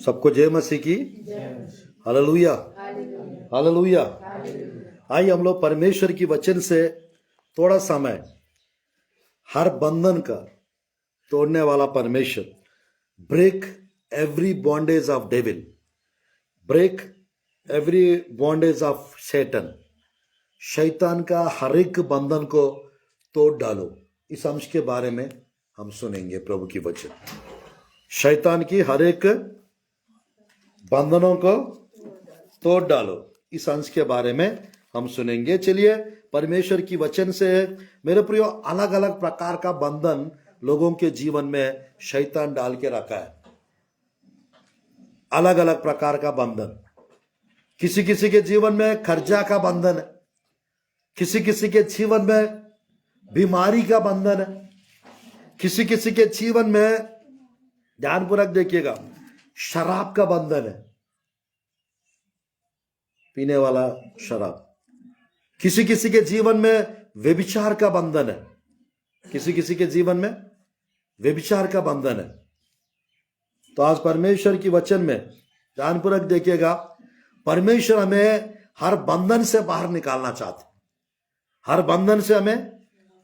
सबको जय मसीह की। Hallelujah, hallelujah. आइए हम लोग परमेश्वर की वचन से थोड़ा समय, हर बंधन का तोड़ने वाला परमेश्वर, break every bondage of devil, break every bondage of शैतान, शैतान का हर एक बंधन को तोड़ डालो। इस अंश के बारे में हम सुनेंगे प्रभु की वचन। शैतान की हर एक बंधनों को तोड़ डालो, इस अंश के बारे में हम सुनेंगे। चलिए परमेश्वर की वचन से, मेरे प्रियो, अलग अलग प्रकार का बंधन लोगों के जीवन में शैतान डाल के रखा है। अलग अलग प्रकार का बंधन, किसी किसी के जीवन में कर्जा का बंधन है, किसी किसी के जीवन में बीमारी का बंधन है, किसी किसी के जीवन में, ध्यानपूर्वक देखिएगा, शराब का बंधन है, पीने वाला शराब। किसी किसी के जीवन में व्यभिचार का बंधन है, किसी किसी के जीवन में व्यभिचार का बंधन है। तो आज परमेश्वर की वचन में ध्यानपूर्वक देखिएगा, परमेश्वर हमें हर बंधन से बाहर निकालना चाहते, हर बंधन से हमें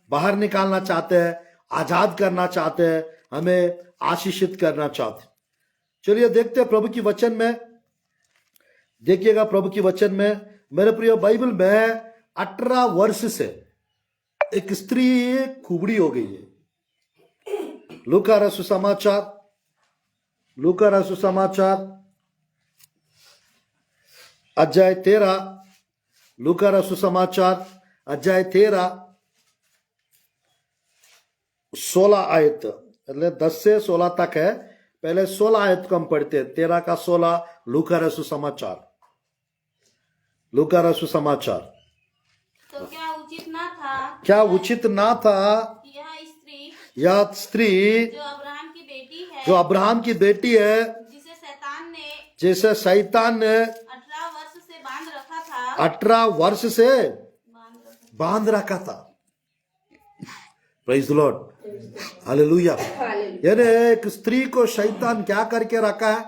बाहर निकालना चाहते हैं, आजाद करना चाहते हैं, हमें आशीषित करना चाहते। चलिए देखते हैं प्रभु की वचन में। देखिएगा प्रभु की वचन में, मेरे प्रिय, बाइबल में 18 वर्ष से एक स्त्री कुबड़ी हो गई है। लूका रसू समाचार, लूका रसू समाचार अध्याय 13, लूका रसू समाचार अध्याय 13 16 आयत, मतलब 10 से 16 तक है। पहले 16 आयत को हम पढ़ते हैं, 13 का 16, लूका रसू समाचार, लूका रसू समाचार। तो क्या उचित ना था, क्या उचित ना था यह स्त्री जो अब्राहम की बेटी है, जो अब्राहम की बेटी है, जिसे शैतान ने 18 वर्ष से बांध रखा था, 18 वर्ष से बांध रखा था। Praise the Lord, hallelujah. यानी एक स्त्री को शैतान क्या करके रखा है?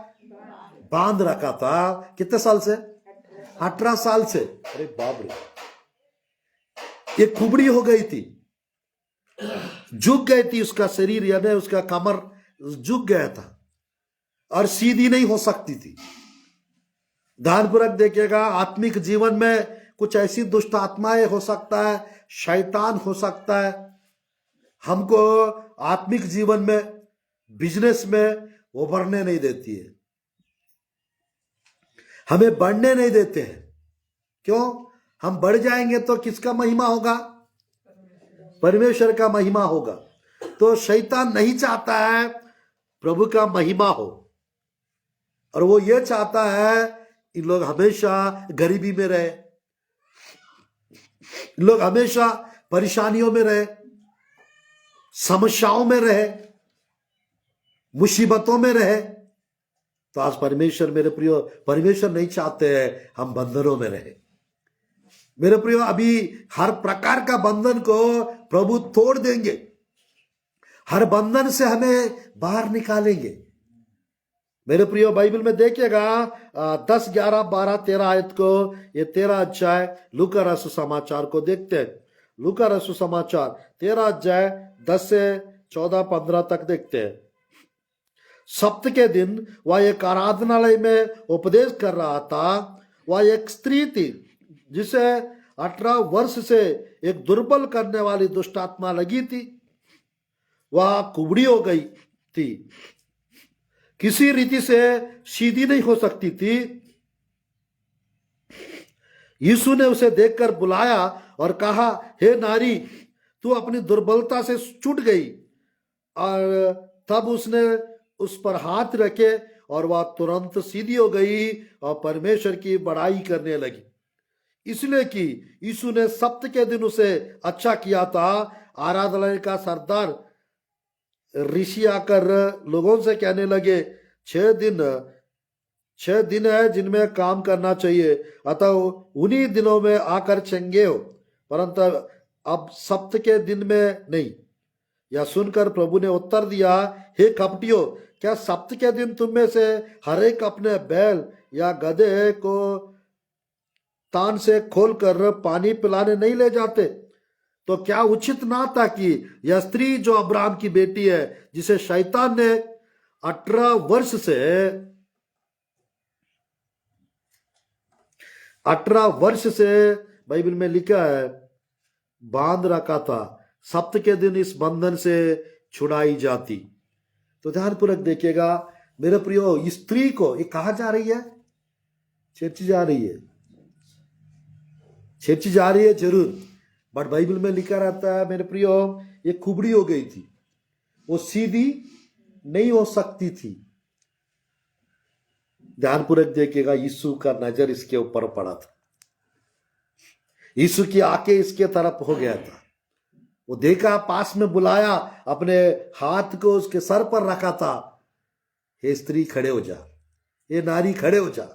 बांध रखा था। कितने साल से? 18 साल से। अरे बाप रे, ये कुबड़ी हो गई थी, झुक गई थी, उसका शरीर यानी उसका कमर झुक गया था और सीधी नहीं हो सकती थी। ध्यानपूर्वक देखिएगा, आत्मिक जीवन में कुछ ऐसी दुष्ट आत्माएं हो सकता है, शैतान हो सकता है, हमको आत्मिक जीवन में, बिजनेस में उभरने नहीं देती है, हमें बढ़ने नहीं देते हैं। क्यों? हम बढ़ जाएंगे तो किसका महिमा होगा? परमेश्वर का महिमा होगा। तो शैतान नहीं चाहता है प्रभु का महिमा हो, और वो ये चाहता है इन लोग हमेशा गरीबी में रहे, लोग हमेशा परेशानियों में रहे, समस्याओं में रहे, मुसीबतों में रहे। तो आज परमेश्वर, मेरे प्रियो, परमेश्वर नहीं चाहते हैं हम बंधनों में रहे। मेरे प्रियो, अभी हर प्रकार का बंधन को प्रभु तोड़ देंगे, हर बंधन से हमें बाहर निकालेंगे। मेरे प्रियो, बाइबल में देखिएगा 10, 11, 12, 13 आयत को, ये 13 अध्याय लूका रसू समाचार को देखते हैं। लूका रसू समाचार 13 अध्याय 10 से 14, 15 तक देखते हैं। सप्त के दिन वह एक आराधनालय में उपदेश कर रहा था। वह एक स्त्री थी जिसे 18 वर्ष से एक दुर्बल करने वाली दुष्ट आत्मा लगी थी। वह कुबड़ी हो गई थी, किसी रीति से सीधी नहीं हो सकती थी। यीशु ने उसे देखकर बुलाया और कहा, हे नारी, तू अपनी दुर्बलता से छूट गई। और तब उसने उस पर हाथ रखे और वह तुरंत सीधी हो गई और परमेश्वर की बड़ाई करने लगी, इसलिए कि यीशु ने सप्त के दिन उसे अच्छा किया था। आराधनालय का सरदार ऋषि आकर लोगों से कहने लगे, 6 दिन है जिनमें काम करना चाहिए, अतः उन्हीं दिनों में आकर चंगे हो, परंतु अब सप्त के दिन में नहीं। यह सुनकर प्रभु ने उत्तर दिया, हे कपटियों, क्या सप्त के दिन तुम में से हर एक अपने बैल या गधे को तान से खोलकर पानी पिलाने नहीं ले जाते? तो क्या उचित ना था कि यह स्त्री जो अब्राहम की बेटी है, जिसे शैतान ने 18 वर्ष से बाइबल में लिखा है बांध रखा था, सप्त के दिन इस बंधन से छुड़ाई जाती? तो ध्यानपूर्वक देखिएगा मेरे प्रियो, इस स्त्री को ये कहा जा रही है? चर्च जा रही है, चर्च जा रही है जरूर, बट बाइबल में लिखा रहता है मेरे प्रियो, ये कुबड़ी हो गई थी, वो सीधी नहीं हो सकती थी। ध्यानपूर्वक देखिएगा, यीशु का नजर इसके ऊपर पड़ा था, यीशु की आंखें इसके तरफ हो गया था। वो देखा, पास में बुलाया, अपने हाथ को उसके सर पर रखा था, हे स्त्री खड़े हो जा, ये नारी खड़े हो जा।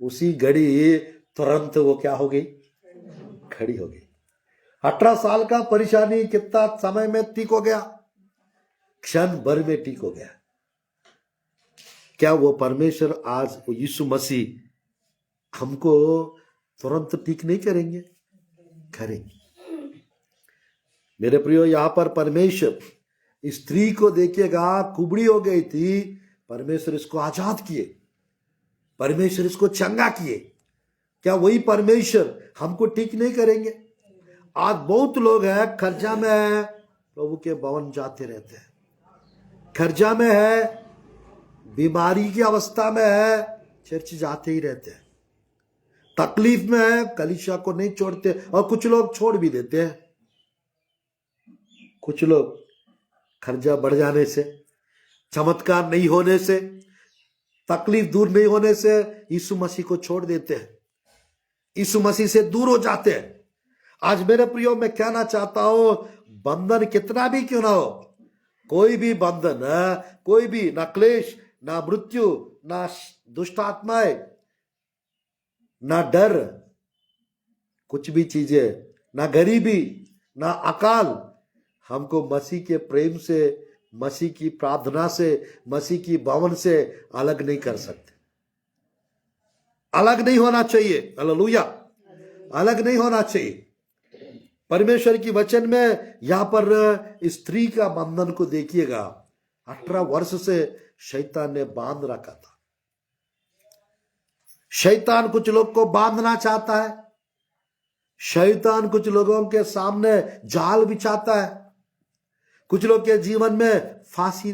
उसी घड़ी तुरंत वो क्या हो गई? खड़ी हो गई। 18 साल का परेशानी कितना समय में ठीक हो गया? क्षण भर में ठीक हो गया। क्या वो परमेश्वर आज वो यीशु मसीह हमको तुरंत ठीक नहीं करेंगे? करेंगे। मेरे प्रियो, यहां पर परमेश्वर स्त्री को देखिएगा, कुबड़ी हो गई थी, परमेश्वर इसको आजाद किए, परमेश्वर इसको चंगा किए। क्या वही परमेश्वर हमको ठीक नहीं करेंगे? आज बहुत लोग हैं खर्जा में है, प्रभु के भवन जाते रहते हैं, खर्जा में है, बीमारी की अवस्था में है, चर्च जाते ही रहते हैं, तकलीफ में है, कलीसिया को नहीं छोड़ते, और कुछ लोग छोड़ भी देते हैं। कुछ लोग खर्चा बढ़ जाने से, चमत्कार नहीं होने से, तकलीफ दूर नहीं होने से यीशु मसीह को छोड़ देते हैं, यीशु मसीह से दूर हो जाते हैं। आज मेरे प्रियो, मैं कहना चाहता हूं, बंधन कितना भी क्यों ना हो, कोई भी बंधन, कोई भी, ना क्लेश, ना मृत्यु, ना दुष्ट आत्माएं, ना डर, कुछ भी चीजें, ना गरीबी, ना अकाल, हमको मसीह के प्रेम से, मसीह की प्रार्थना से, मसीह की भवन से अलग नहीं कर सकते। अलग नहीं होना चाहिए। हालेलुया, अलग नहीं होना चाहिए। परमेश्वर की वचन में यहां पर स्त्री का बंधन को देखिएगा, 18 वर्ष से शैतान ने बांध रखा था। शैतान कुछ लोग को बांधना चाहता है, शैतान कुछ लोगों के सामने जाल बिछाता है, कुछ लोग के जीवन में फांसी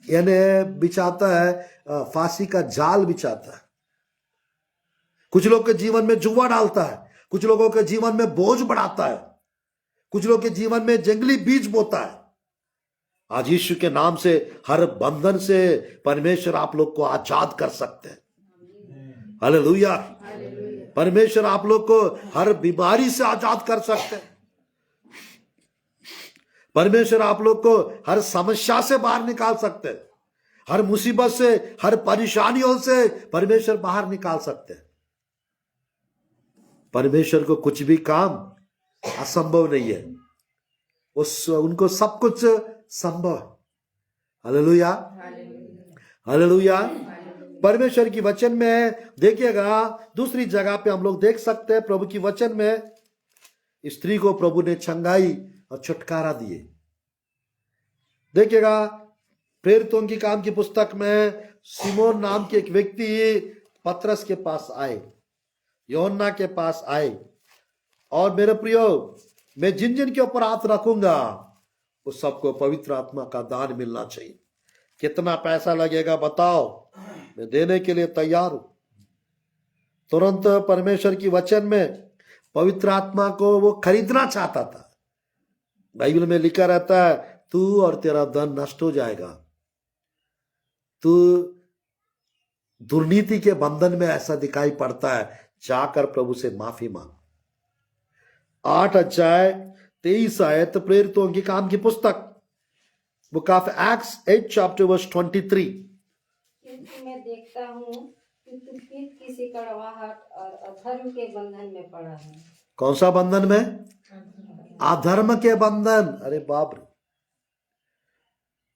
यानी बिछाता है, फांसी का जाल बिछाता है, कुछ लोग के जीवन में जुआ डालता है, कुछ लोगों के जीवन में बोझ बढ़ाता है, कुछ लोग के जीवन में जंगली बीज बोता है। आज यीशु के नाम से हर बंधन से परमेश्वर आप लोग को आजाद कर सकते हैं। हालेलुया। परमेश्वर आप लोग को हर बीमारी से आजाद कर सकते हैं। परमेश्वर आप लोग को हर समस्या से बाहर निकाल सकते हैं, हर मुसीबत से, हर परेशानियों से परमेश्वर बाहर निकाल सकते हैं। परमेश्वर को कुछ भी काम असंभव नहीं है, उनको सब कुछ संभव है। Hallelujah, hallelujah. परमेश्वर की वचन में देखिएगा, दूसरी जगह पे हम लोग देख सकते हैं, प्रभु की वचन में स्त्री को प्रभु ने चंगाई और छुटकारा दिए। देखिएगा, प्रेरितों की काम की पुस्तक में सिमोन नाम के एक व्यक्ति पतरस के पास आए, यूहन्ना के पास आए, और मेरे प्रियो, मैं जिन जिन के ऊपर हाथ रखूंगा उस सबको पवित्र आत्मा का दान मिलना चाहिए। कितना पैसा लगेगा बताओ, मैं देने के लिए तैयार हूं। तुरंत परमेश्वर की वचन में पवित्र आत्मा को वो खरीदना चाहता था। बाइबल में लिखा रहता है, तू और तेरा धन नष्ट हो जाएगा, तू दुर्नीति के बंधन में ऐसा दिखाई पड़ता है, जाकर प्रभु से माफी मांग। 8 अध्याय 23 आयत, प्रेरितों की काम की पुस्तक, book of Acts 8 chapter verse 23। क्योंकि मैं देखता हूँ कि तू फिर किसी कड़वाहट और अधर्म के बंधन में पड़ा है। कौन सा बंधन में? अधर्म के बंधन। अरे बाप रे,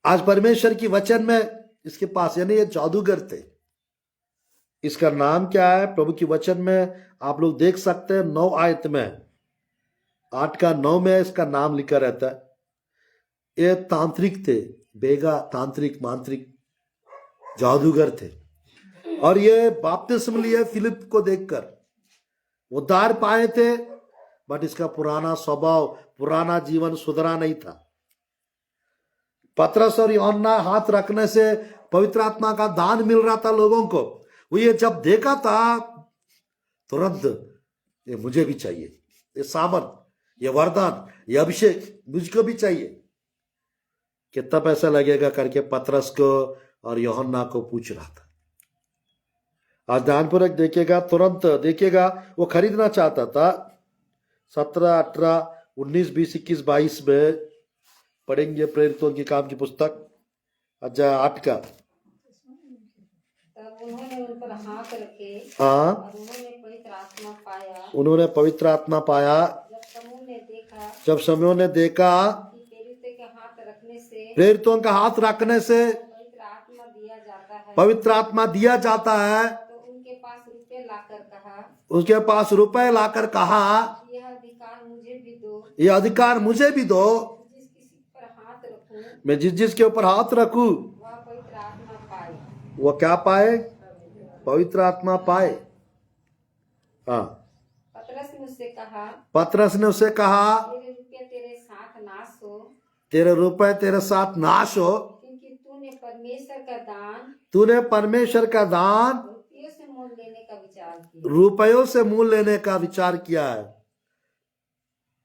आज परमेश्वर की वचन में इसके पास, यानी ये जादूगर थे। इसका नाम क्या है? प्रभु की वचन में आप लोग देख सकते हैं 9 आयत में, 8 का 9 में इसका नाम लिखा रहता है। ये तांत्रिक थे, बेगा तांत्रिक मांत्रिक जादूगर थे। और ये बपतिस्मा लिए फिलिप को देखकर उद्धार पाए थे, बट इसका पुराना स्वभाव, पुराना जीवन सुधरा नहीं था। पतरस और यूहन्ना हाथ रखने से पवित्र आत्मा का दान मिल रहा था लोगों को। वो ये जब देखा था तुरंत, ये मुझे भी चाहिए, ये सामर्थ, ये वरदान, ये अभिषेक मुझको भी चाहिए। कितना पैसा लगेगा करके पतरस को और यूहन्ना को पूछ रहा था। आज ध्यानपूर्वक देखिएगा, तुरंत देखिएगा, वो खरीदना चाहता था। 17, 18, 19, 20, 21, 22 में पढ़ेंगे प्रेरितों की काम की पुस्तक अध्याय 8 का। तब उन्होंने उन पर हाथ रखे हाँ, और उन्होंने पवित्र आत्मा पाया। उन्होंने पवित्र आत्मा पाया। जब समूह ने देखा कि प्रेरितों के हाथ रखने से प्रेरितों का हाथ रखने से पवित्र आत्मा दिया जाता है, पवित्र आत्मा दिया जाता है, तो उनके पास रुपये लाकर कहा, उसके पास रुपए लाकर कहा, यह अधिकार मुझे भी दो, ये अधिकार मुझे भी दो, जिस किसी पर हाथ रखूं मैं जिस जिसके ऊपर हाथ रखूं वह पवित्र आत्मा पाए। वो क्या पाए? पवित्र आत्मा पाए। हाँ, पतरस ने उससे कहा, पतरस ने उसे कहा, तेरे रुपये तेरे साथ नाश हो, तेरे रुपए तेरे साथ नाश हो, क्योंकि तूने परमेश्वर का दान तूने परमेश्वर का दान रुपयों से मोल लेने का विचार किया। रुपयों से मूल लेने का विचार किया है।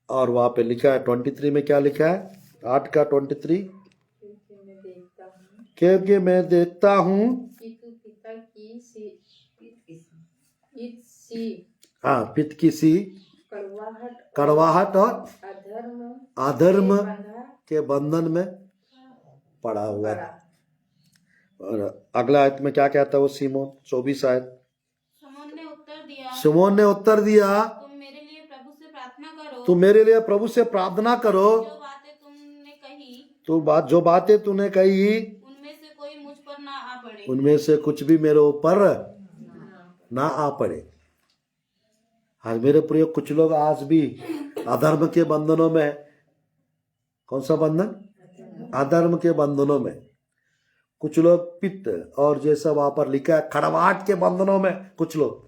और वहां पे लिखा है 23 में, क्या लिखा है? 8 का 23, क्योंकि मैं देखता हूं कि तू पिता की सी हाँ, पित्त की सी कड़वाहट और अधर्म के बंधन में पड़ा हुआ है। और अगला आयत में क्या कहता है वो सीमोन? 24 आयत। शमौन ने उत्तर दिया, सिमोन ने उत्तर दिया, तुम मेरे लिए प्रभु से प्रार्थना करो, तू मेरे लिए प्रभु से प्रार्थना करो, जो बातें तुमने कही जो बातें तूने कही उनमें से कोई मुझ पर ना आ पड़े। उनमें से कुछ भी मेरे ऊपर ना आ पड़े। आज मेरे प्रिय, कुछ लोग आज भी अधर्म के बंधनों में है। कौन सा बंधन? अधर्म के बंधनों में। कुछ लोग पित्त और जैसा वहां पर लिखा है खड़वाहट के बंधनों में, कुछ लोग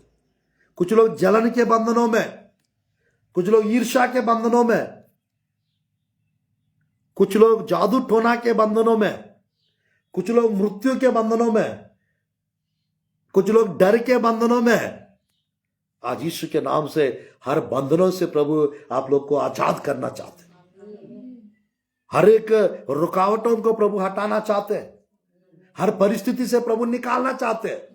जलन के बंधनों में, कुछ लोग ईर्ष्या के बंधनों में, कुछ लोग जादू टोना के बंधनों में, कुछ लोग मृत्यु के बंधनों में, कुछ लोग डर के बंधनों में। आज यीशु के नाम से हर बंधनों से प्रभु आप लोग को आजाद करना चाहते हैं। हर एक रुकावटों को प्रभु हटाना चाहते हैं। हर परिस्थिति से प्रभु निकालना चाहते हैं।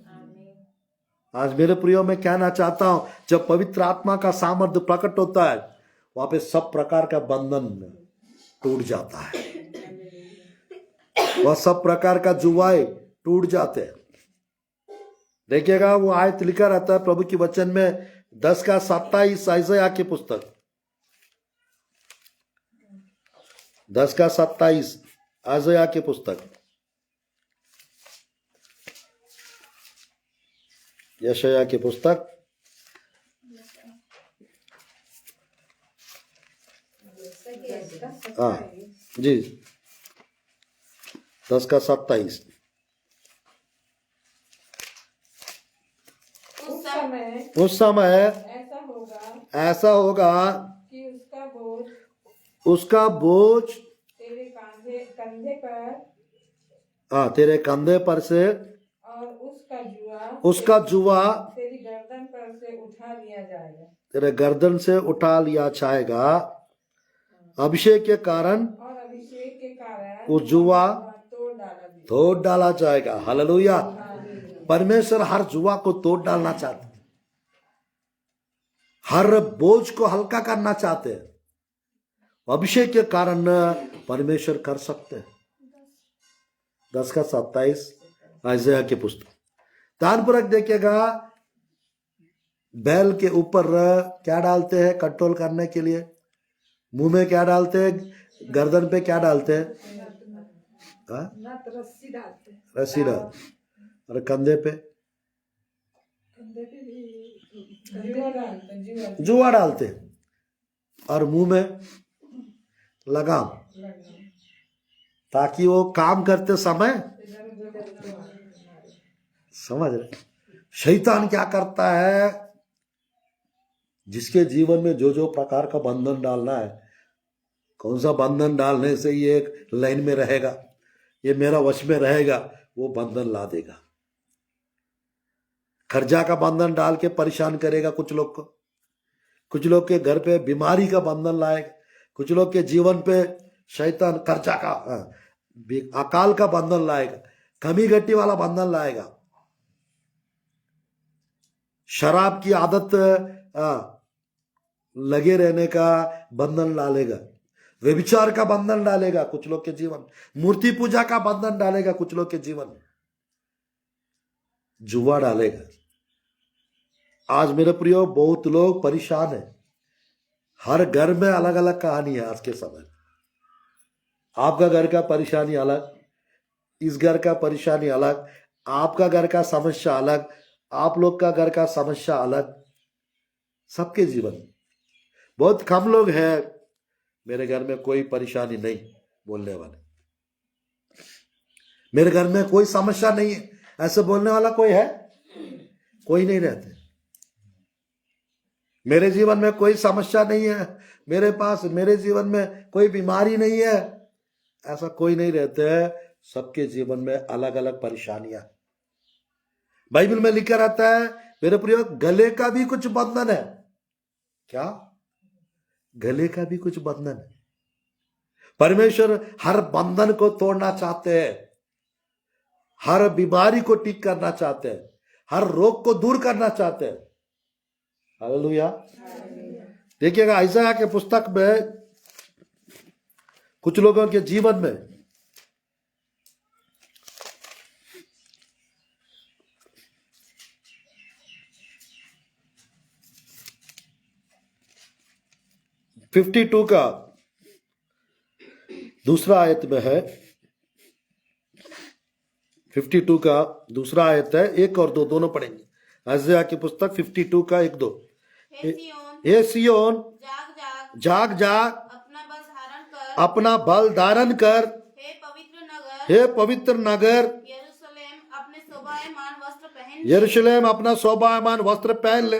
आज मेरे प्रियो में कहना चाहता हूं, जब पवित्र आत्मा का सामर्थ्य प्रकट होता है, वहां पे सब प्रकार का बंधन टूट जाता है। वह सब प्रकार का जुआए टूट जाते हैं। देखिएगा, वो आयत लिखा रहता है प्रभु की वचन में 10 का 27, आइज़ाया की पुस्तक 10 का 27, आइज़ाया की पुस्तक, यशायाह की पुस्तक हाँ जी, 10 का 27। उस समय ऐसा होगा कि उसका बोझ तेरे कंधे पर हाँ तेरे कंधे पर से और उसका जुआ तेरी गर्दन पर से उठा लिया जाएगा। तेरे गर्दन से उठा लिया जाएगा। अभिषेक के कारण और अभिषेक के कारण वो जुआ तोड़ डाला जाएगा। हालेलुया। परमेश्वर हर जुआ को तोड़ डालना चाहते हैं। हर बोझ को हल्का करना चाहते हैं। अभिषेक के कारण परमेश्वर कर सकते हैं। 10 का 27, आइज़ाया की पुस्तक। ध्यानपूर्वक देखिएगा, बैल के ऊपर क्या डालते हैं कंट्रोल करने के लिए? मुंह में क्या डालते हैं? गर्दन पे क्या डालते हैं? हाँ? नत रस्सी डालते हैं, रस्सी डाल और कंधे पे कंधे पे भी जुआ डालते हैं, जुआ डालते और मुंह में लगाम, लगाम, ताकि वो काम करते समय इधर उधर करते हैं। समझ रहे। शैतान क्या करता है, जिसके जीवन में जो जो प्रकार का बंधन डालना है, कौन सा बंधन डालने से ये एक लाइन में रहेगा, ये मेरा वश में रहेगा, वो बंधन ला देगा। कर्जा का बंधन डाल के परेशान करेगा कुछ लोग को, कुछ लोग के घर पे बीमारी का बंधन लाएगा, कुछ लोग के जीवन पे शैतान कर्जा का अकाल का बंधन लाएगा, कमी गट्टी वाला बंधन लाएगा, शराब की आदत लगे रहने का बंधन डालेगा, व्यभिचार का बंधन डालेगा कुछ लोग के जीवन, मूर्ति पूजा का बंधन डालेगा कुछ लोग के जीवन, जुआ डालेगा। आज मेरे प्रियो बहुत लोग परेशान है। हर घर में अलग अलग कहानी है आज के समय। आपका घर का परेशानी अलग, इस घर का परेशानी अलग, आपका घर का समस्या अलग, आप लोग का घर का समस्या अलग, सबके जीवन। बहुत कम लोग हैं मेरे घर में कोई परेशानी नहीं बोलने वाले, मेरे घर में कोई समस्या नहीं है ऐसे बोलने वाला कोई है? कोई नहीं रहते। मेरे जीवन में कोई समस्या नहीं है, मेरे जीवन में कोई बीमारी नहीं है, ऐसा कोई नहीं रहते है। सबके जीवन में अलग अलग परेशानियां। बाइबल में लिखा रहता है मेरे प्रियो, गले का भी कुछ बंधन है। क्या? गले का भी कुछ बंधन है। परमेश्वर हर बंधन को तोड़ना चाहते हैं, हर बीमारी को ठीक करना चाहते हैं, हर रोग को दूर करना चाहते हैं। हालेलुया। देखिएगा यशायाह के पुस्तक में कुछ लोगों के जीवन में फिफ्टी 52 का दूसरा आयत में है, 52 का दूसरा आयत है, 1 और 2 दोनों पढ़ेंगे। यशायाह की पुस्तक 52 का 1-2। हे सियोन जाग जाग जाग जाग, अपना बल धारण कर, अपना बल धारण कर, हे पवित्र नगर यरूशलेम अपने शोभायमान वस्त्र पहन ले, यरूशलेम अपना शोभायमान वस्त्र पहन ले,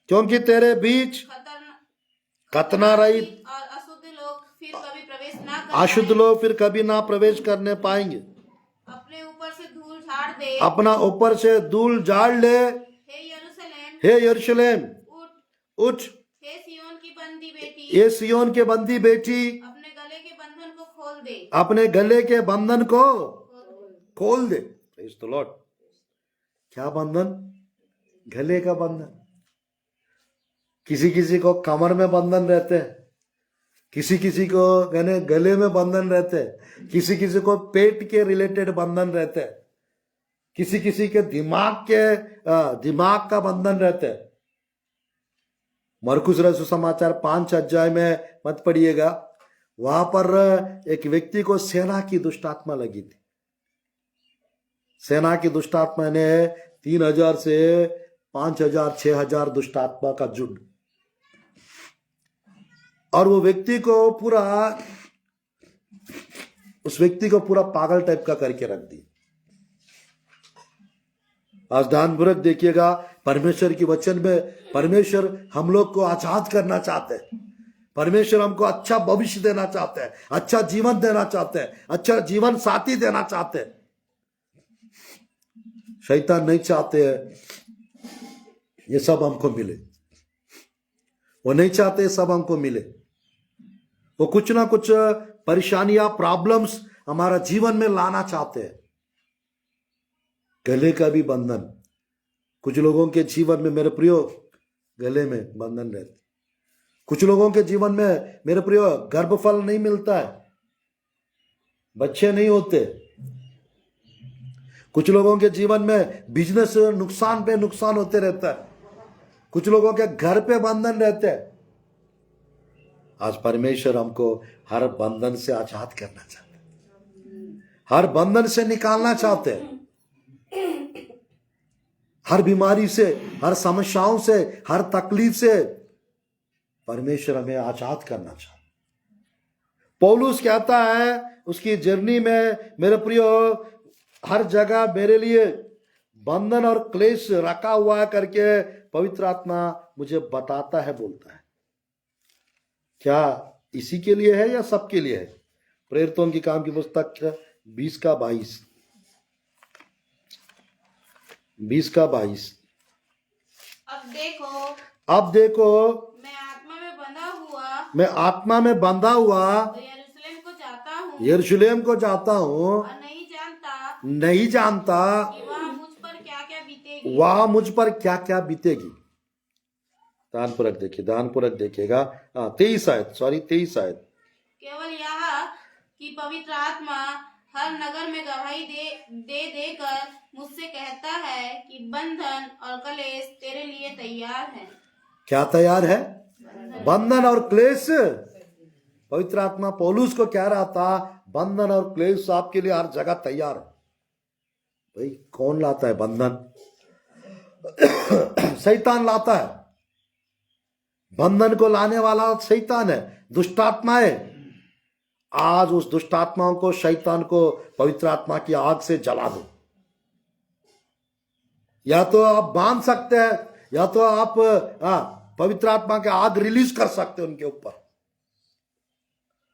क्योंकि तेरे बीच खतना रहित और अशुद्ध लोग फिर कभी प्रवेश ना कर अशुद्ध लोग फिर कभी ना प्रवेश करने पाएंगे। अपने ऊपर से धूल झाड़ दे, अपना ऊपर से धूल झाड़ ले। हे यरूशलेम उठ, उठ, हे सियोन की बंदी बेटी, ये सियोन के बंदी बेटी, अपने गले के बंधन को खोल दे, अपने गले के बंधन को खोल दे। Praise the Lord. क्या बंधन? गले का बंधन। किसी किसी को कमर में बंधन रहते हैं, किसी किसी को कहने गले में बंधन रहते हैं, किसी किसी को पेट के रिलेटेड बंधन रहते हैं, किसी किसी के दिमाग का बंधन रहते हैं। मरकुस रसूल समाचार 5 अध्याय में मत पढ़िएगा, वहां पर एक व्यक्ति को सेना की दुष्ट आत्मा लगी थी। सेना की दुष्ट आत्मा ने 3000 से 5000 6000 दुष्ट आत्मा का झुंड, और वो व्यक्ति को पूरा पागल टाइप का करके रख दिया। आज ध्यानपूर्वक देखिएगा, परमेश्वर की वचन में परमेश्वर हम लोग को आजाद करना चाहते हैं। परमेश्वर हमको अच्छा भविष्य देना चाहते हैं, अच्छा जीवन देना चाहते हैं, अच्छा जीवन साथी देना चाहते हैं। शैतान नहीं चाहते हैं ये सब हमको मिले, वो नहीं चाहते सब हमको मिले। वो कुछ ना कुछ परेशानियां, प्रॉब्लम्स हमारा जीवन में लाना चाहते हैं। गले का भी बंधन कुछ लोगों के जीवन में मेरे प्रियो, गले में बंधन रहते। कुछ लोगों के जीवन में मेरे प्रियो गर्भफल नहीं मिलता है, बच्चे नहीं होते। कुछ लोगों के जीवन में बिजनेस नुकसान पे नुकसान होते रहता है। कुछ लोगों के घर पे बंधन रहते हैं। आज परमेश्वर हमको हर बंधन से आजाद करना चाहता है। हर बंधन से निकालना चाहते हैं, हर बीमारी से, हर समस्याओं से, हर तकलीफ से परमेश्वर हमें आजाद करना चाहता है। पौलुस कहता है उसकी जर्नी में, मेरे प्रियो, हर जगह मेरे लिए बंधन और क्लेश रखा हुआ है करके पवित्र आत्मा मुझे बताता है, बोलता है। क्या इसी के लिए है या सबके लिए है? प्रेरितों की काम की पुस्तक 20 का 22। अब देखो मैं आत्मा में बंधा हुआ मैं आत्मा में बंधा हुआ यरूशलेम को जाता हूँ और नहीं जानता कि वहाँ मुझ पर क्या क्या बीतेगी। ध्यानपूर्वक देखिएगा। 23 आयत। केवल यह कि पवित्र आत्मा हर नगर में गवाही दे देकर मुझसे कहता है कि बंधन और क्लेश तेरे लिए तैयार है। क्या तैयार है? बंधन और क्लेश। पवित्र आत्मा पौलुस को कह रहा था, बंधन और क्लेश आपके लिए हर जगह तैयार है। भाई कौन लाता है बंधन? शैतान लाता है। बंधन को लाने वाला शैतान है, दुष्ट आत्मा है। आज उस दुष्ट आत्माओं को, शैतान को पवित्र आत्मा की आग से जला दो। या तो आप बांध सकते हैं, या तो आप पवित्र आत्मा के आग रिलीज कर सकते हैं उनके ऊपर।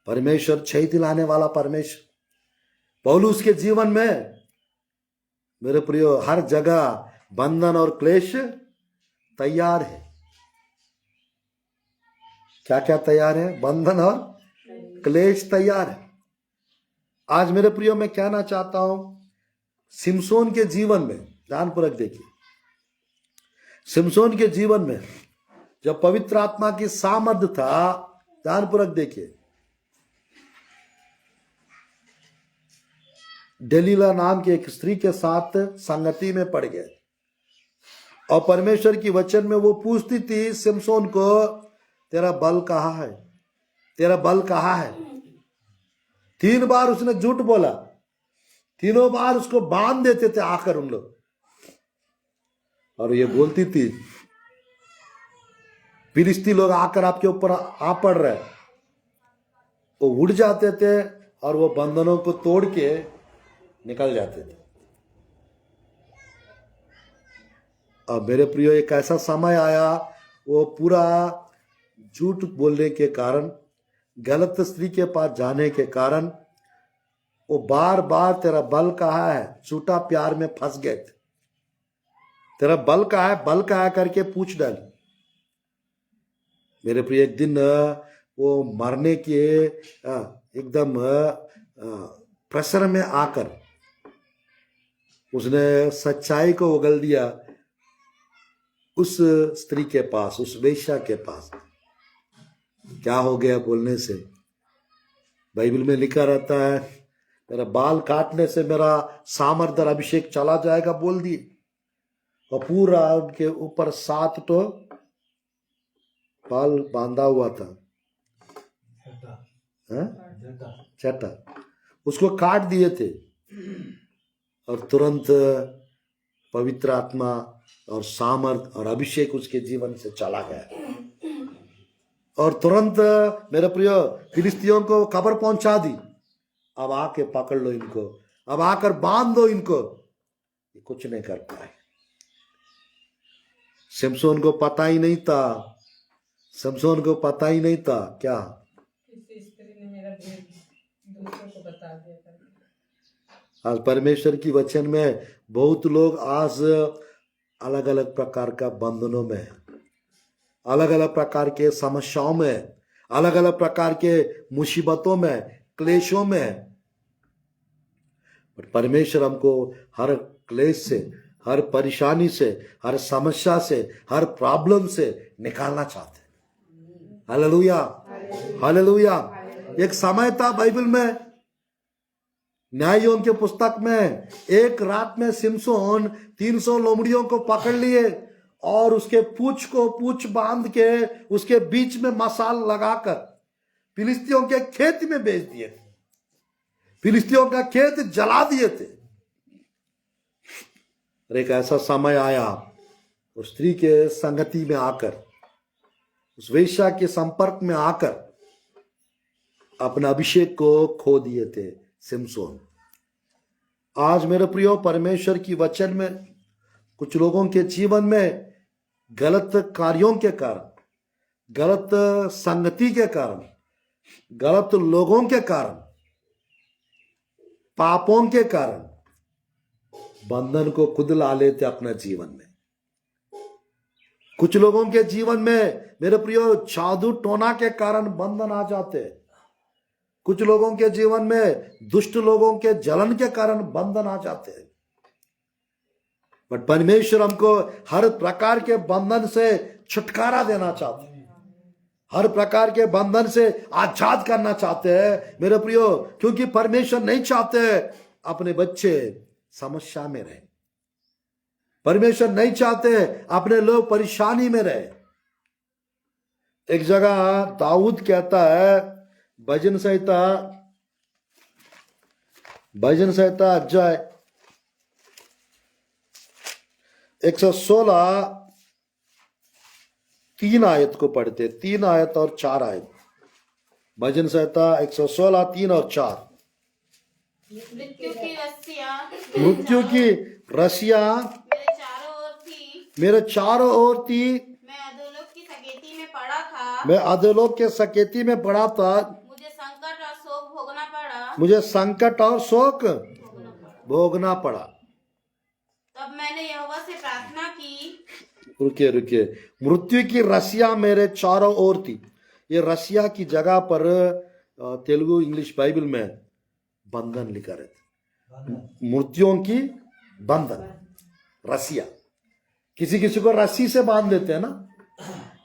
परमेश्वर क्षय दिलाने वाला परमेश्वर पौलुस के जीवन में, मेरे प्रियो, हर जगह बंधन और क्लेश तैयार है। क्या क्या तैयार है? बंधन और क्लेश तैयार है। आज मेरे प्रियो मैं कहना चाहता हूं, सिमसोन के जीवन में, ध्यानपूर्वक देखिए, सिमसोन के जीवन में जब पवित्र आत्मा की सामर्थ था, ध्यानपूर्वक देखिए, डेलीला नाम की एक स्त्री के साथ संगति में पड़ गए और परमेश्वर की वचन में वो पूछती थी सिमसोन को, तेरा बल कहाँ है? तेरा बल कहाँ है? 3 बार उसने झूठ बोला। तीनों बार उसको बांध देते थे आकर उन लोग, और ये बोलती थी फिलिस्ती लोग आकर आपके ऊपर आ पड़ रहे। वो उड़ जाते थे और वो बंधनों को तोड़ के निकल जाते थे। अब मेरे प्रियो, एक ऐसा समय आया, वो पूरा झूठ बोलने के कारण, गलत स्त्री के पास जाने के कारण, वो बार बार तेरा बल कहाँ है, झूठा प्यार में फंस गए थे। तेरा बल कहाँ है, बल कहाँ है करके पूछ डाली। मेरे प्रिय, एक दिन वो मरने के एकदम प्रेशर में आकर उसने सच्चाई को उगल दिया उस स्त्री के पास, उस वेश्या के पास। क्या हो गया बोलने से? बाइबल में लिखा रहता है, मेरा बाल काटने से मेरा सामर्थ और अभिषेक चला जाएगा, बोल दिए। और पूरा उनके ऊपर 7 तो बाल बांधा हुआ था, चटा, उसको काट दिए थे। और तुरंत पवित्र आत्मा और सामर्थ और अभिषेक उसके जीवन से चला गया। और तुरंत मेरे प्रिय, फिलिस्तियों को खबर पहुंचा दी, अब आके पकड़ लो इनको, अब आकर बांध दो इनको। ये कुछ नहीं कर पाए। सिमसोन को पता ही नहीं था, सिमसोन को पता ही नहीं था क्या, किसी स्त्री ने मेरा भेद दूसरों को बता दिया। आज परमेश्वर की वचन में बहुत लोग आज अलग अलग प्रकार का बंधनों में, अलग अलग प्रकार के समस्याओं में, अलग अलग प्रकार के मुसीबतों में, क्लेशों में। परमेश्वर हमको हर क्लेश से, हर परेशानी से, हर समस्या से, हर प्रॉब्लम से निकालना चाहते हैं। Hallelujah, hallelujah. एक समय था बाइबल में, न्यायों के पुस्तक में, एक रात में सिमसोन 300 लोमड़ियों को पकड़ लिए और उसके पूछ बांध के उसके बीच में मसाल लगाकर फिलिस्तियों के खेत में बेच दिए। फिलिस्तियों का खेत जला दिए थे। और एक ऐसा समय आया, उस स्त्री के संगति में आकर, उस वेश्या के संपर्क में आकर अपने अभिषेक को खो दिए थे सिमसोन। आज मेरे प्रियो, परमेश्वर की वचन में कुछ लोगों के जीवन में गलत कार्यों के कारण, गलत संगति के कारण, गलत लोगों के कारण, पापों के कारण बंधन को खुद ला लेते अपने जीवन में। कुछ लोगों के जीवन में मेरे प्रियो जादू टोना के कारण बंधन आ जाते हैं। कुछ लोगों के जीवन में दुष्ट लोगों के जलन के कारण बंधन आ जाते हैं। बट परमेश्वर हमको हर प्रकार के बंधन से छुटकारा देना चाहते हैं, हर प्रकार के बंधन से आजाद करना चाहते हैं मेरे प्रियो, क्योंकि परमेश्वर नहीं चाहते अपने बच्चे समस्या में रहे। परमेश्वर नहीं चाहते अपने लोग परेशानी में रहे। एक जगह दाऊद कहता है, भजन संहिता अध्याय 116 3 आयत को पढ़ते, 3 आयत और 4 आयत। भजन संहिता 116 3 और 4। मृत्यु की रस्सियां मृत्यु की रस्सियां मेरे चारों ओर थी। मैं अधोलोक की सकेती में पड़ा था। मैं अधोलोक के सकेती में पड़ा था। मुझे संकट और शोक भोगना पड़ा। मुझे संकट और शोक भोगना पड़ा। तब मैंने यहोवा से प्रार्थना की। रुकिए। मृत्यु की रस्सियां मेरे चारों ओर थी। ये रस्सियां की जगह पर तेलुगु इंग्लिश बाइबल में बंधन लिखा रहता। मृत्युओं की बंधन, रस्सियां। किसी किसी को रस्सी से बांध देते हैं ना,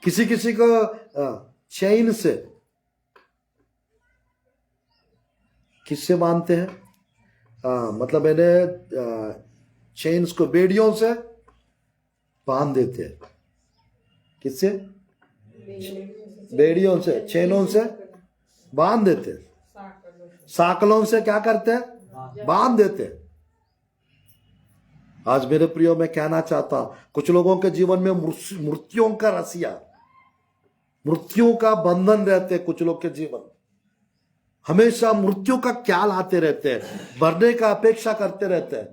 किसी किसी को चेन से। किससे बांधते हैं? मतलब मैंने चेन्स को बेड़ियों से बांध देते हैं। किससे? बेड़ियों से, चेनों से बांध देते हैं। साकलों से क्या करते हैं? बांध देते हैं। आज मेरे प्रियो, मैं कहना चाहता हूं, कुछ लोगों के जीवन में मृत्युओं का रस्सियां, मृत्यु का बंधन रहते हैं। कुछ लोग के जीवन हमेशा मृत्यु का ख्याल आते रहते हैं, मरने का अपेक्षा करते रहते हैं।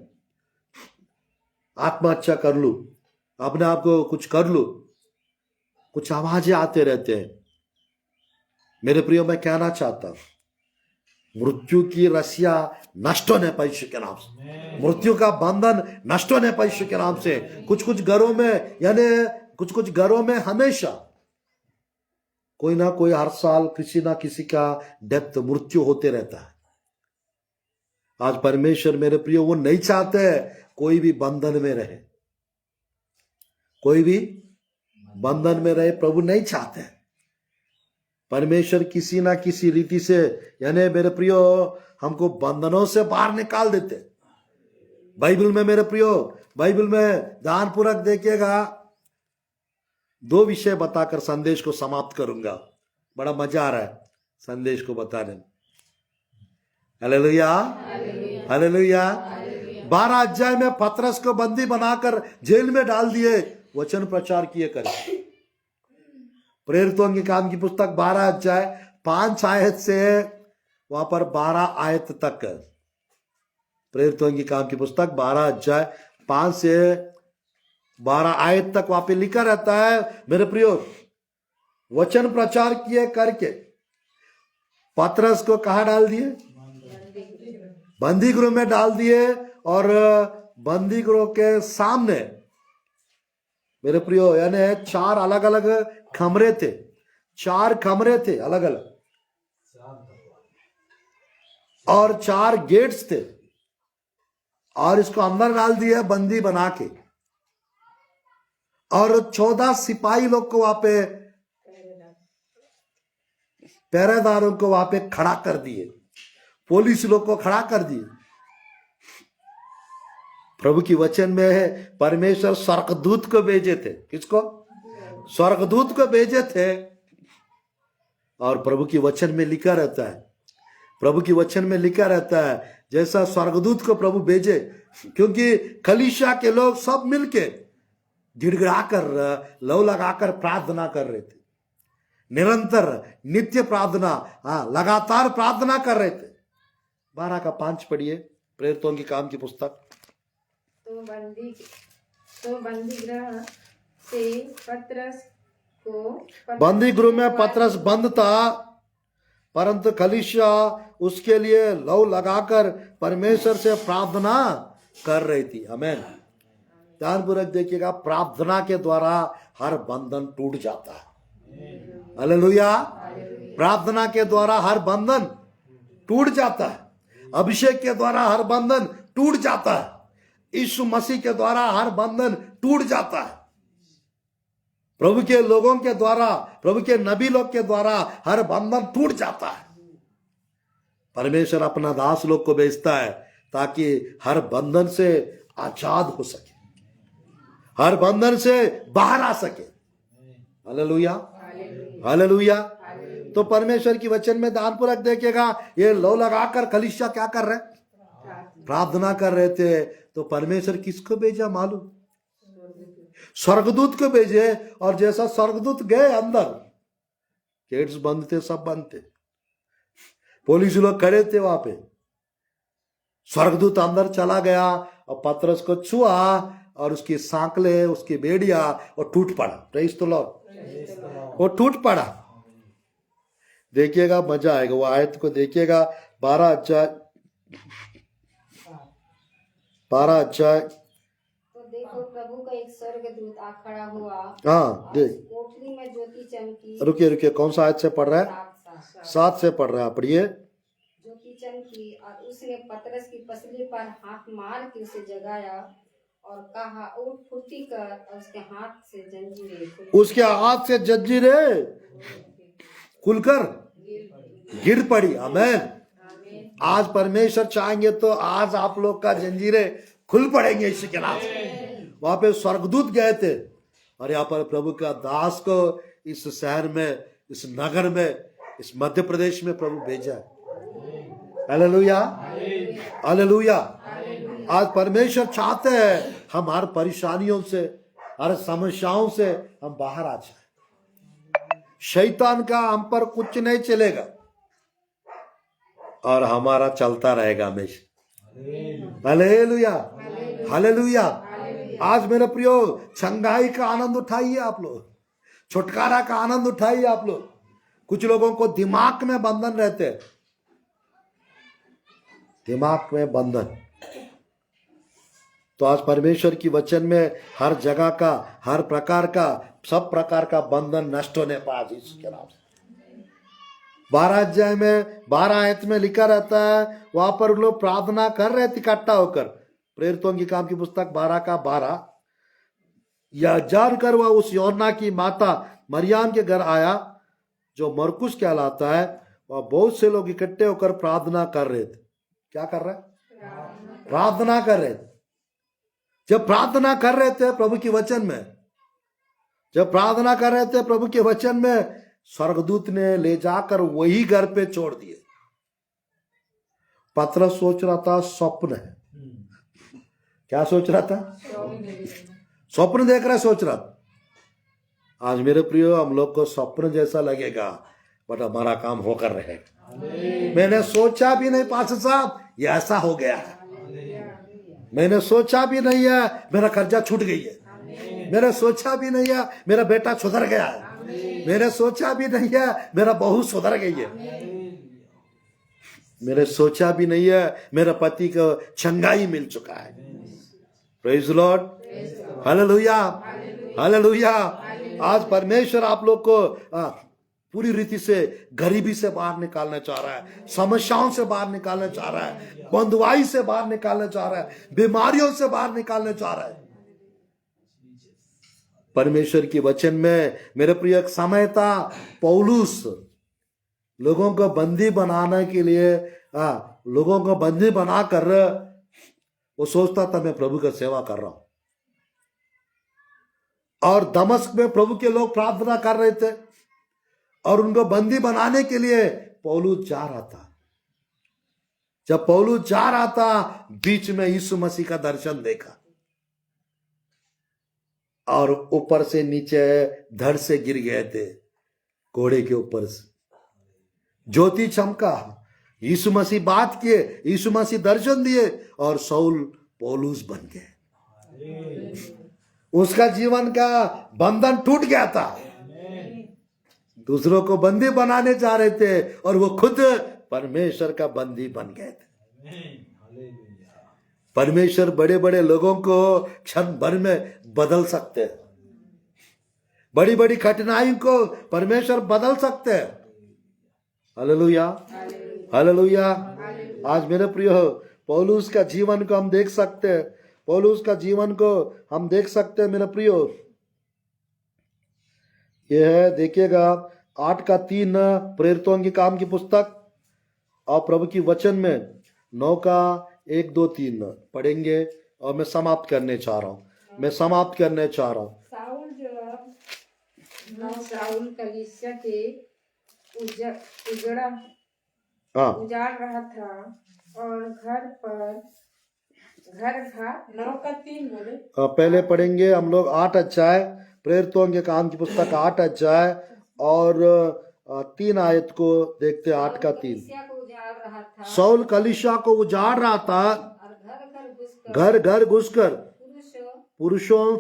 आत्महत्या कर लूं, अपने आप को कुछ कर लूं, कुछ आवाजें आते रहते हैं। मेरे प्रियो, मैं कहना चाहता हूं, मृत्यु की रस्सियां नष्ट होने पर यीशु के नाम से, मृत्यु का बंधन नष्ट होने पर यीशु के नाम से। कुछ कुछ घरों में, यानी कुछ कुछ घरों में हमेशा कोई ना कोई हर साल किसी ना किसी का डेथ, मृत्यु होते रहता है। आज परमेश्वर मेरे प्रियो वो नहीं चाहते कोई भी बंधन में रहे, कोई भी बंधन में रहे, प्रभु नहीं चाहते। परमेश्वर किसी ना किसी रीति से, यानी मेरे प्रियो, हमको बंधनों से बाहर निकाल देते। बाइबल में मेरे प्रियो, बाइबल में ध्यानपूर्वक देखिएगा, 2 विषय बताकर संदेश को समाप्त करूंगा। बड़ा मजा आ रहा है संदेश को बताने में। Hallelujah, hallelujah. 12 अध्याय में पतरस को बंदी बनाकर जेल में डाल दिए, वचन प्रचार किए कर। प्रेरितों के काम की पुस्तक 12 अध्याय 5 आयत से वहां पर 12 आयत तक। प्रेरितों की काम की पुस्तक 12 अध्याय 5 से 12 आयत तक वहां पे लिखा रहता है मेरे प्रियो, वचन प्रचार किए करके पतरस को कहां डाल दिए? बंदी गृह में डाल दिए। और बंदी गृह के सामने मेरे प्रियो, यानी 4 अलग अलग कमरे थे, 4 कमरे थे अलग अलग, और 4 गेट्स थे, और इसको अंदर डाल दिया बंदी बना के। और 14 सिपाही लोग को वहां पे, पहरेदारों को वहां पे खड़ा कर दिए, पुलिस लोग को खड़ा कर दिए। प्रभु की वचन में है, परमेश्वर स्वर्गदूत को भेजे थे। किसको? स्वर्गदूत को भेजे थे। और प्रभु की वचन में लिखा रहता है, प्रभु की वचन में लिखा रहता है जैसा स्वर्गदूत को प्रभु भेजे, क्योंकि कलीसिया के लोग सब मिलके गिड़गिड़ाकर लव लगाकर प्रार्थना कर रहे थे, निरंतर नित्य प्रार्थना, लगातार प्रार्थना कर रहे थे। 12:5 पढ़िए, प्रेरितों की काम की पुस्तक। तो बंदी गृह से पतरस को बंदी गृह में पतरस बंद था, परंतु कलीसिया उसके लिए लव लगाकर परमेश्वर से प्रार्थना कर रही थी। आमीन। ध्यानपूर्वक देखिएगा, प्रार्थना के द्वारा हर बंधन टूट जाता है। हालेलुया। प्रार्थना के द्वारा हर बंधन टूट जाता है। अभिषेक के द्वारा हर बंधन टूट जाता है। यीशु मसीह के द्वारा हर बंधन टूट जाता है। प्रभु के लोगों के द्वारा, प्रभु के नबी लोग के द्वारा हर बंधन टूट जाता है। परमेश्वर अपना दास लोग को भेजता है ताकि हर बंधन से आजाद हो सके, हर बंधन से बाहर आ सके। Hallelujah, hallelujah. तो परमेश्वर की वचन में ध्यानपूर्वक देखिएगा, ये लो लगाकर कलीसिया क्या कर रहे, प्रार्थना कर रहे थे। तो परमेश्वर किसको भेजा मालूम? स्वर्गदूत को भेजे। और जैसा स्वर्गदूत गए अंदर, गेट्स बंद थे, सब बंद थे, पुलिस लोग खड़े थे वहां पे। स्वर्गदूत अंदर चला गया और पतरस को छुआ और उसकी सांकले, उसकी बेड़िया और टूट पड़ा। Praise the Lord. वो टूट पड़ा। देखिएगा, मजा आएगा। वो आयत को देखिएगा, 12 अध्याय। तो देखो, प्रभु का एक स्वर्गदूत आ खड़ा हुआ। हाँ, देख, कोठरी में ज्योति चमकी। रुकिए, कौन सा आयत से पढ़ रहा है? 7 से पढ़ रहा है, पढ़िए। ज्योति चमकी और उसने पतरस की पसली पर हाथ मार के उसे जगाया और कहा, उठ, फुर्ती कर। और उसके हाथ से जंजीरें खुलकर गिर पड़ी। आमीन। आज परमेश्वर चाहेंगे तो आज आप लोग का जंजीरें खुल पड़ेंगे इसी के नाम से। वहां पे स्वर्गदूत गए थे और यहाँ पर प्रभु का दास को इस शहर में, इस नगर में, इस मध्य प्रदेश में प्रभु भेजा है। Hallelujah, hallelujah. आज परमेश्वर चाहते हैं हम हर परेशानियों से, हर समस्याओं से हम बाहर आ जाए। शैतान का हम पर कुछ नहीं चलेगा और हमारा चलता रहेगा हमेशा। Hallelujah, hallelujah. आज मेरे प्रियो, छंगाई का आनंद उठाइए आप लोग, छुटकारा का आनंद उठाइए आप लोग। कुछ लोगों को दिमाग में बंधन रहते हैं, दिमाग में बंधन। तो आज परमेश्वर की वचन में हर जगह का, हर प्रकार का, सब प्रकार का बंधन नष्ट होने पास इसके नाम से। 12 अध्याय में 12 आयत में लिखा रहता है, वहां पर लोग प्रार्थना कर रहे थे इकट्ठा होकर। प्रेरितों की काम की पुस्तक 12:12। यह जानकर वह उस योना की माता मरियम के घर आया जो मरकुस कहलाता है। वह बहुत से लोग इकट्ठे होकर प्रार्थना कर रहे थे। क्या कर रहे? प्रार्थना कर रहे थे। जब प्रार्थना कर रहे थे प्रभु के वचन में, जब प्रार्थना कर रहे थे प्रभु के वचन में, स्वर्गदूत ने ले जाकर वही घर पे छोड़ दिए। पतरस सोच रहा था स्वप्न है। क्या सोच रहा था? स्वप्न देख रहा, सोच रहा। आज मेरे प्रियो, हम लोग को स्वप्न जैसा लगेगा बट हमारा काम होकर रहेगा। मैंने सोचा भी नहीं पास्टर साहब ये ऐसा हो गया है। मैंने सोचा भी नहीं है मेरा कर्जा छूट गई है। मैंने सोचा भी नहीं है मेरा बेटा सुधर गया है। मैंने सोचा भी नहीं है मेरा बहू सुधर गई है। मैंने सोचा भी नहीं है मेरा पति को छंगाई मिल चुका है। Praise the Lord, hallelujah, hallelujah. आज परमेश्वर आप लोग को पूरी रीति से गरीबी से बाहर निकालना चाह रहा है, समस्याओं से बाहर निकालना चाह रहा है, बंधुआई से बाहर निकालना चाह रहा है, बीमारियों से बाहर निकालना चाह रहा है। परमेश्वर की वचन में मेरे प्रिय एक समय था, पौलुस लोगों को बंदी बनाने के लिए, लोगों को बंदी बनाकर वो सोचता था मैं प्रभु का सेवा कर रहा हूं। और दमिश्क में प्रभु के लोग प्रार्थना कर रहे थे और उनको बंदी बनाने के लिए पौलुस जा रहा था। जब पौलुस जा रहा था बीच में यीशु मसीह का दर्शन देखा और ऊपर से नीचे धड़ से गिर गए थे, घोड़े के ऊपर से ज्योति चमका, यीशु मसीह बात किए, यीशु मसीह दर्शन दिए और शाऊल पौलुस बन गए। उसका जीवन का बंधन टूट गया था। दूसरों को बंदी बनाने जा रहे थे और वो खुद परमेश्वर का बंदी बन गए थे। परमेश्वर बड़े बड़े लोगों को क्षण भर में बदल सकते हैं। बड़ी बड़ी कठिनाई को परमेश्वर बदल सकते हैं। Hallelujah, hallelujah. आज मेरे प्रियो पौलुस का जीवन को हम देख सकते हैं। पौलुस का जीवन को हम देख सकते हैं मेरे प्रियो। यह है, देखिएगा 8:3 प्रेरितों के काम की पुस्तक और प्रभु की वचन में 9:1-2-3 पढ़ेंगे और मैं समाप्त करने चाह रहा हूं। शाऊल कलीसिया के उजाड़ रहा था और घर 9:3 बोले। पहले पढ़ेंगे हम लोग 8 अध्याय, प्रेरितों के काम की पुस्तक 8 अध्याय और 3 आयत को देखते। 8:3 शाऊल कलीसिया को उजाड़ रहा था, घर घर घुसकर पुरुषों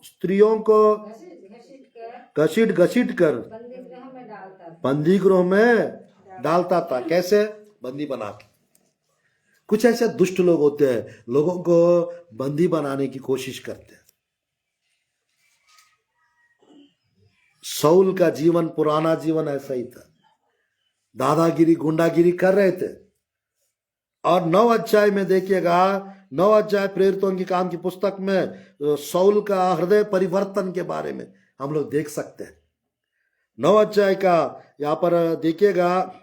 स्त्रियों को घसीट कर बंदी गृह में डालता था। कैसे? बंदी बना के। कुछ ऐसे दुष्ट लोग होते हैं, लोगों को बंदी बनाने की कोशिश करते हैं। शाऊल का जीवन, पुराना जीवन ऐसा ही था। दादागिरी, गुंडागिरी कर रहे थे। और 9 अध्याय में देखिएगा, 9 अध्याय प्रेरितों की काम की पुस्तक में शाऊल का हृदय परिवर्तन के बारे में हम लोग देख सकते हैं। 9 अध्याय का यहाँ पर देखिएगा,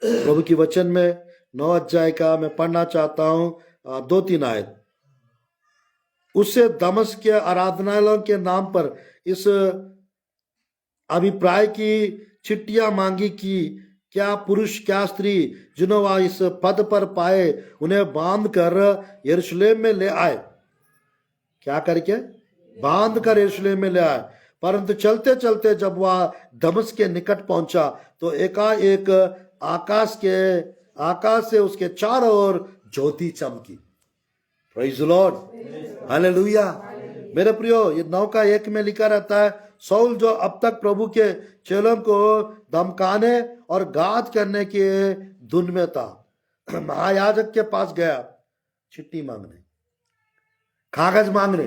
प्रभु की वचन में 9 अध्याय का मैं पढ़ना चाहता हूं 2-3 आयत। उससे दमिश्क के आराधनालयों के नाम पर इस अभिप्राय की चिट्ठियां मांगी कि क्या पुरुष क्या स्त्री जिन्हों वह इस पद पर पाए उन्हें बांध कर यरूशलेम में ले आए। क्या करके? बांध कर यरूशलेम में ले आए। परंतु चलते चलते जब वह दमिश्क के निकट पहुंचा तो एकाएक आकाश से उसके चारों ओर ज्योति चमकी। Praise the Lord, hallelujah. मेरे प्रियो, ये 9:1 में लिखा रहता है, शाऊल जो अब तक प्रभु के चेलों को धमकाने और घात करने के धुन में था, महायाजक के पास गया चिट्ठी मांगने, कागज मांगने।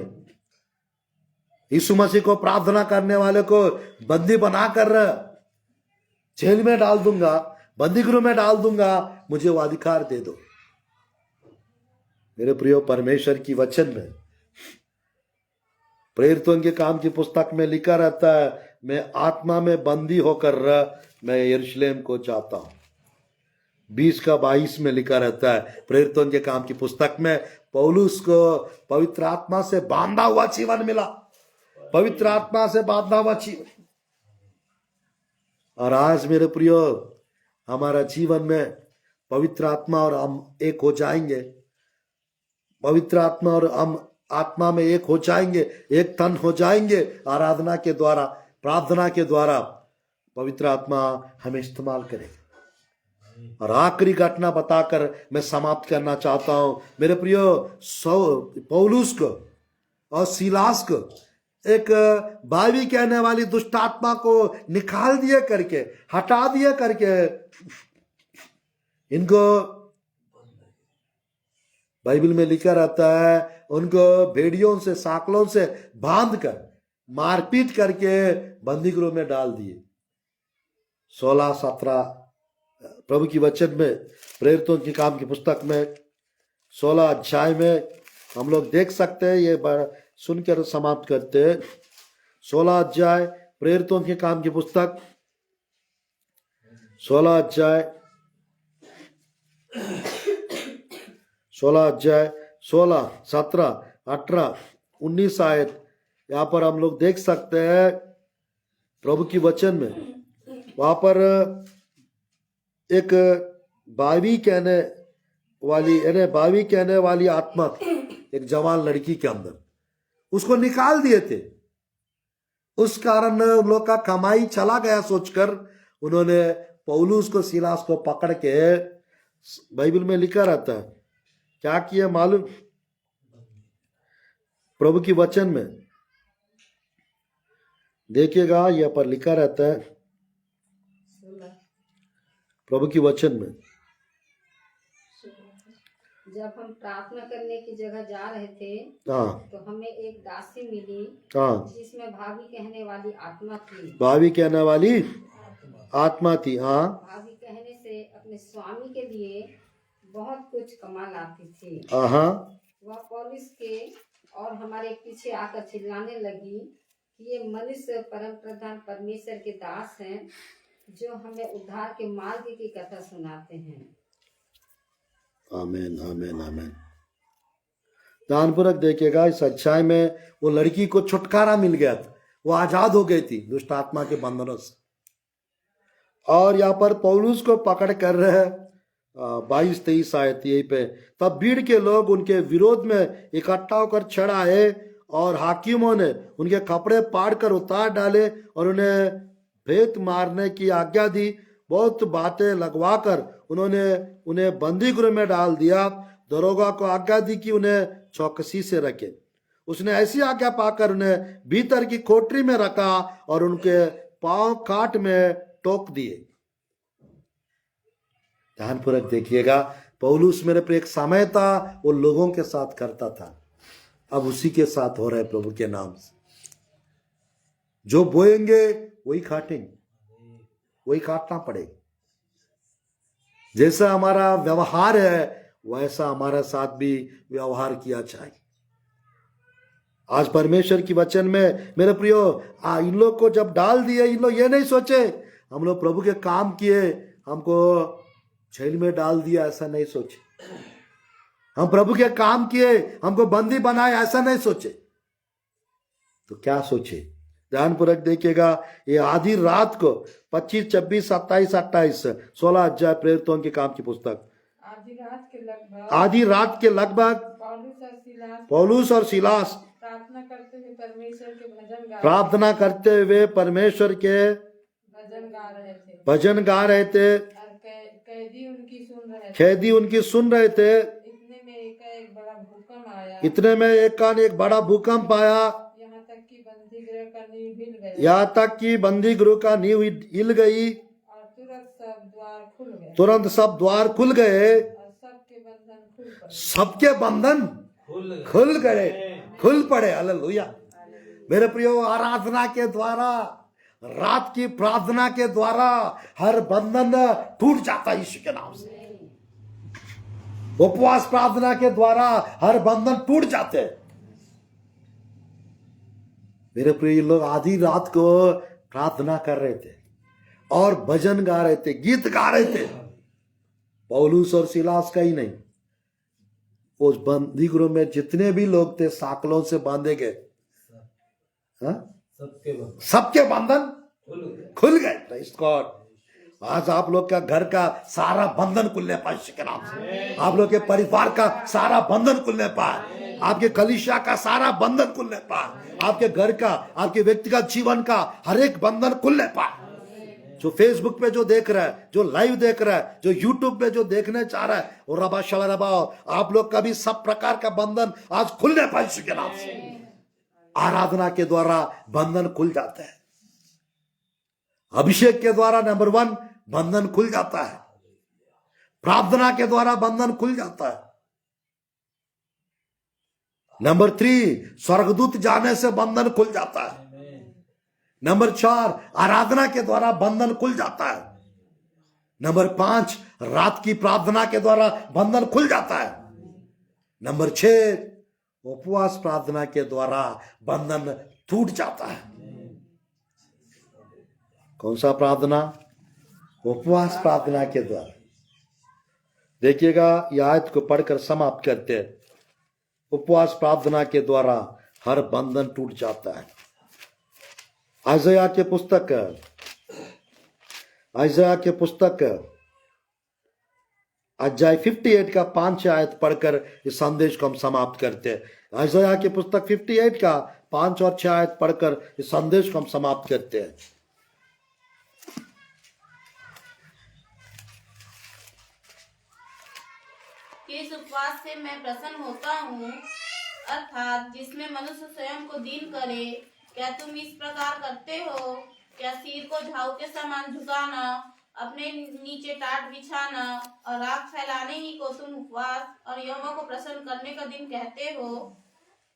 यीशु मसीह को प्रार्थना करने वाले को बंदी बनाकर जेल में डाल दूंगा, बंदी गृह में डाल दूंगा, मुझे वो अधिकार दे दो। मेरे प्रियो, परमेश्वर की वचन में प्रेरितों के काम की पुस्तक में लिखा रहता है, मैं आत्मा में बंदी होकर मैं यरूशलेम को जाता हूं। 20:22 में लिखा रहता है, प्रेरितों के काम की पुस्तक में पौलुस को पवित्र आत्मा से बांधा हुआ जीवन मिला। पवित्र आत्मा से बांधा हुआ जीवन। और आज मेरे प्रियो, हमारा जीवन में पवित्र आत्मा और हम एक हो जाएंगे। पवित्र आत्मा और हम आत्मा में एक हो जाएंगे, एक तन हो जाएंगे। आराधना के द्वारा, प्रार्थना के द्वारा पवित्र आत्मा हमें इस्तेमाल करेगा। और आखिरी घटना बताकर मैं समाप्त करना चाहता हूं मेरे प्रियो। पौलुस को और सीलास को एक बावी कहने वाली दुष्ट आत्मा को निकाल दिए करके, हटा दिए करके, इनको बाइबल में लिखा रहता है, उनको भेड़ियों से, साकलों से बांध कर मारपीट करके बंदी गृह में डाल दिए। 16-17 प्रभु की वचन में, प्रेरितों के काम की पुस्तक में 16 अध्याय में हम लोग देख सकते हैं। ये सुनकर समाप्त करते हैं। 16 अध्याय प्रेरितों के काम की पुस्तक, 16 अध्याय 16, 17, 18, 19 आयत यहाँ पर हम लोग देख सकते हैं प्रभु की वचन में। वहां पर एक बावी कहने वाली आत्मा थी एक जवान लड़की के अंदर, उसको निकाल दिए थे। उस कारण उन लोग का कमाई चला गया सोचकर उन्होंने पौलुस को सीलास को पकड़ के, बाइबल में लिखा रहता है क्या किया मालूम, प्रभु की वचन में देखिएगा, यह पर लिखा रहता है प्रभु की वचन में। जब हम प्रार्थना करने की जगह जा रहे थे हाँ, तो हमें एक दासी मिली हाँ, जिसमें भाभी कहने वाली आत्मा थी। भावी कहने वाली आत्मा थी। हाँ, भाभी कहने से अपने स्वामी के लिए बहुत कुछ कमा लाती थी। हाँ, वह पौलुस के और हमारे पीछे आकर चिल्लाने लगी कि ये मनुष्य परम प्रधान परमेश्वर के दास हैं जो हमें उद्धार के मार्ग की कथा सुनाते हैं। आमीन, आमीन, आमीन। ध्यानपूर्वक देखिएगा, इस अच्छाई में वो लड़की को छुटकारा मिल गया था, वो आजाद हो गई थी दुष्ट आत्मा के बंधनों से। और यहाँ पर पौलुस को पकड़ कर रहे 22-23 आयत यहीं पे, तब भीड़ के लोग उनके विरोध में इकट्ठा होकर चढ़ आए और हाकिमों ने उनके कपड़े पाड़ कर उतार डाले और उन्हें भेंत मारने की आज्ञा दी। बहुत बातें लगवाकर उन्होंने उन्हें बंदी गृह में डाल दिया। दरोगा को आज्ञा दी कि उन्हें चौकसी से रखे। उसने ऐसी आज्ञा पाकर उन्हें भीतर की कोठरी में रखा और उनके पांव काट में टोक दिए। ध्यानपूर्वक देखिएगा, पौलुस मेरे पर एक समय था वो लोगों के साथ करता था, अब उसी के साथ हो रहा है प्रभु के नाम से। जो बोएंगे वही काटेंगे, वही काटना पड़ेगा। जैसा हमारा व्यवहार है वैसा हमारे साथ भी व्यवहार किया चाहिए। आज परमेश्वर की वचन में मेरे प्रियो, इन लोग को जब डाल दिए, इन लोग ये नहीं सोचे हम लोग प्रभु के काम किए हमको जेल में डाल दिया, ऐसा नहीं सोचे। हम प्रभु के काम किए हमको बंदी बनाए, ऐसा नहीं सोचे। तो क्या सोचे? ध्यानपूर्वक देखिएगा, ये आधी रात को 25, 26, 27, 28, 16 अध्याय प्रेरितों के काम की पुस्तक, आधी रात के लगभग पौलुस और सीलास प्रार्थना करते हुए परमेश्वर के भजन गा रहे थे। कैदी उनकी सुन रहे थे। इतने में एक बड़ा भूकंप आया। इतने में एक बड़ा भूकंप आया, यहाँ तक कि बंदी गृह का नींव हिल गया। यहाँ तक कि बंदी गृह का नींव हिल गई और तुरंत सब द्वार खुल गए और सबके बंधन खुल गए, खुल पड़े। हालेलुया। मेरे प्रियो, आराधना के द्वारा, रात की प्रार्थना के द्वारा हर बंधन टूट जाता है यीशु के नाम से। उपवास प्रार्थना के द्वारा हर बंधन टूट जाते हैं। मेरे प्रिय लोग आधी रात को प्रार्थना कर रहे थे और भजन गा रहे थे, गीत गा रहे थे। पौलुस और सीलास का ही नहीं, उस बंदी गृह में जितने भी लोग थे साकलों से बांधे गए, सबके बंधन खुल गए। Praise God. आज आप लोग का घर का सारा बंधन खुलने पाए यीशु के नाम से। आप लोग के परिवार का सारा बंधन खुलने पाए, आपके कलीसिया का सारा बंधन खुलने पाए, आपके घर का, आपके व्यक्तिगत जीवन का हर एक बंधन खुलने पाए। जो फेसबुक पे जो देख रहा है, जो लाइव देख रहा है, जो यूट्यूब पे जो देखने चाह रहा है, और रबा शबा रबा, आप लोग का भी सब प्रकार का बंधन आज खुलने पाए यीशु के नाम से। आराधना के द्वारा बंधन खुल जाता है। अभिषेक के द्वारा नंबर 1 बंधन खुल जाता है। प्रार्थना के द्वारा बंधन खुल जाता है। नंबर 3 स्वर्गदूत जाने से बंधन खुल जाता है। नंबर 4 आराधना के द्वारा बंधन खुल जाता है। नंबर 5 रात की प्रार्थना के द्वारा बंधन खुल जाता है। नंबर 6 उपवास प्रार्थना के द्वारा बंधन टूट जाता है। कौन सा प्रार्थना? उपवास प्रार्थना के द्वारा। देखिएगा, यह आयत को पढ़कर समाप्त करते हैं। उपवास प्रार्थना के द्वारा हर बंधन टूट जाता है। आइज़ाया के पुस्तक अध्याय 58 का 5 आयत पढ़कर इस संदेश को हम समाप्त करते हैं। यशायाह की पुस्तक 58 का 5 और 6 आयत पढ़कर इस संदेश को हम समाप्त करते हैं। कि इस उपवास से मैं प्रसन्न होता हूँ, अर्थात जिसमें मनुष्य स्वयं को दीन करे। क्या तुम इस प्रकार करते हो? क्या सिर को झाऊ के समान झुकाना, अपने नीचे टाट बिछाना और राख फैलाने ही को तुम उपवास और यहोवा को प्रसन्न करने का दिन कहते हो?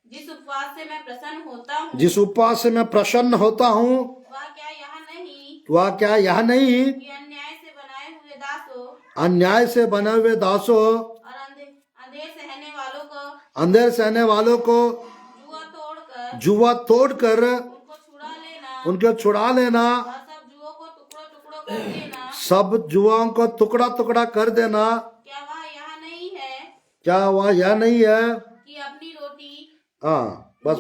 जिस उपवास से मैं प्रसन्न होता हूँ, जिस उपवास से मैं प्रसन्न होता हूँ, वह क्या यह नहीं कि अन्याय से बनाए हुए दासों अन्याय से बने हुए दासों और अंधेर सहने वालों को जुआ तोड़कर उनको छुड़ा लेना, और सब जुओं को टुकड़ों टुकड़ों कर देना। सब जुआओं को टुकड़ा टुकड़ा कर देना। क्या वह यह नहीं है क्या वह यह नहीं है? कि अपनी रोटी हाँ, बस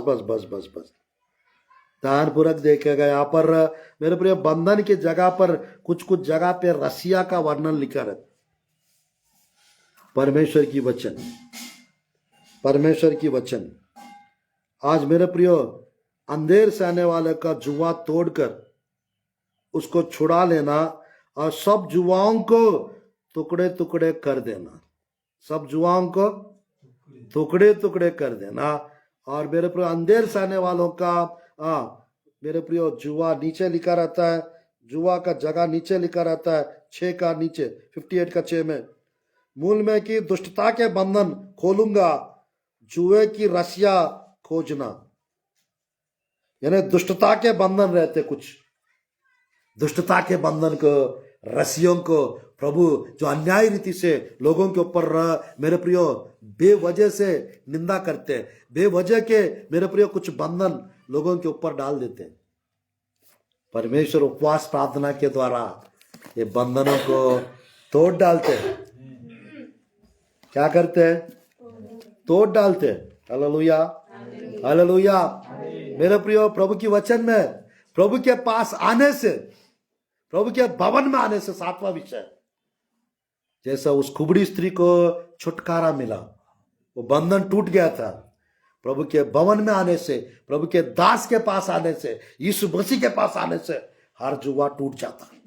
ध्यानपूर्वक देखेगा। यहाँ पर मेरे प्रिय बंधन की जगह पर कुछ कुछ जगह पे रसिया का वर्णन लिखा है। परमेश्वर की वचन आज मेरे प्रियो अंधेर से आने वाले का जुआ तोड़कर उसको छुड़ा लेना और सब जुआओं को टुकड़े टुकड़े कर देना, सब जुआओं को टुकड़े टुकड़े कर देना। और मेरे प्रियो अंधेर से आने वालों का मेरे प्रियो जुआ नीचे लिखा रहता है, जुआ का जगह नीचे लिखा रहता है 6 का नीचे 58 का 6 में, मूल में कि दुष्टता के बंधन खोलूंगा, जुए की रस्सियां खोजना। यानी दुष्टता के बंधन रहते, कुछ दुष्टता के बंधन को, रस्सियों को प्रभु जो अन्याय रीति से लोगों के ऊपर मेरे प्रियो बेवजह से निंदा करते हैं, बेवजह के मेरे प्रियो कुछ बंधन लोगों के ऊपर डाल देते हैं। परमेश्वर उपवास प्रार्थना के द्वारा ये बंधनों को तोड़ डालते हैं। क्या करते हैं? तोड़ डालते हैं। Hallelujah, hallelujah. मेरे प्रियो प्रभु की वचन में प्रभु के पास आने से, प्रभु के भवन में आने से 7वां विषय, जैसा उस कुबड़ी स्त्री को छुटकारा मिला, वो बंधन टूट गया था। प्रभु के भवन में आने से, प्रभु के दास के पास आने से, यीशु मसीह के पास आने से हर जुआ टूट जाता है,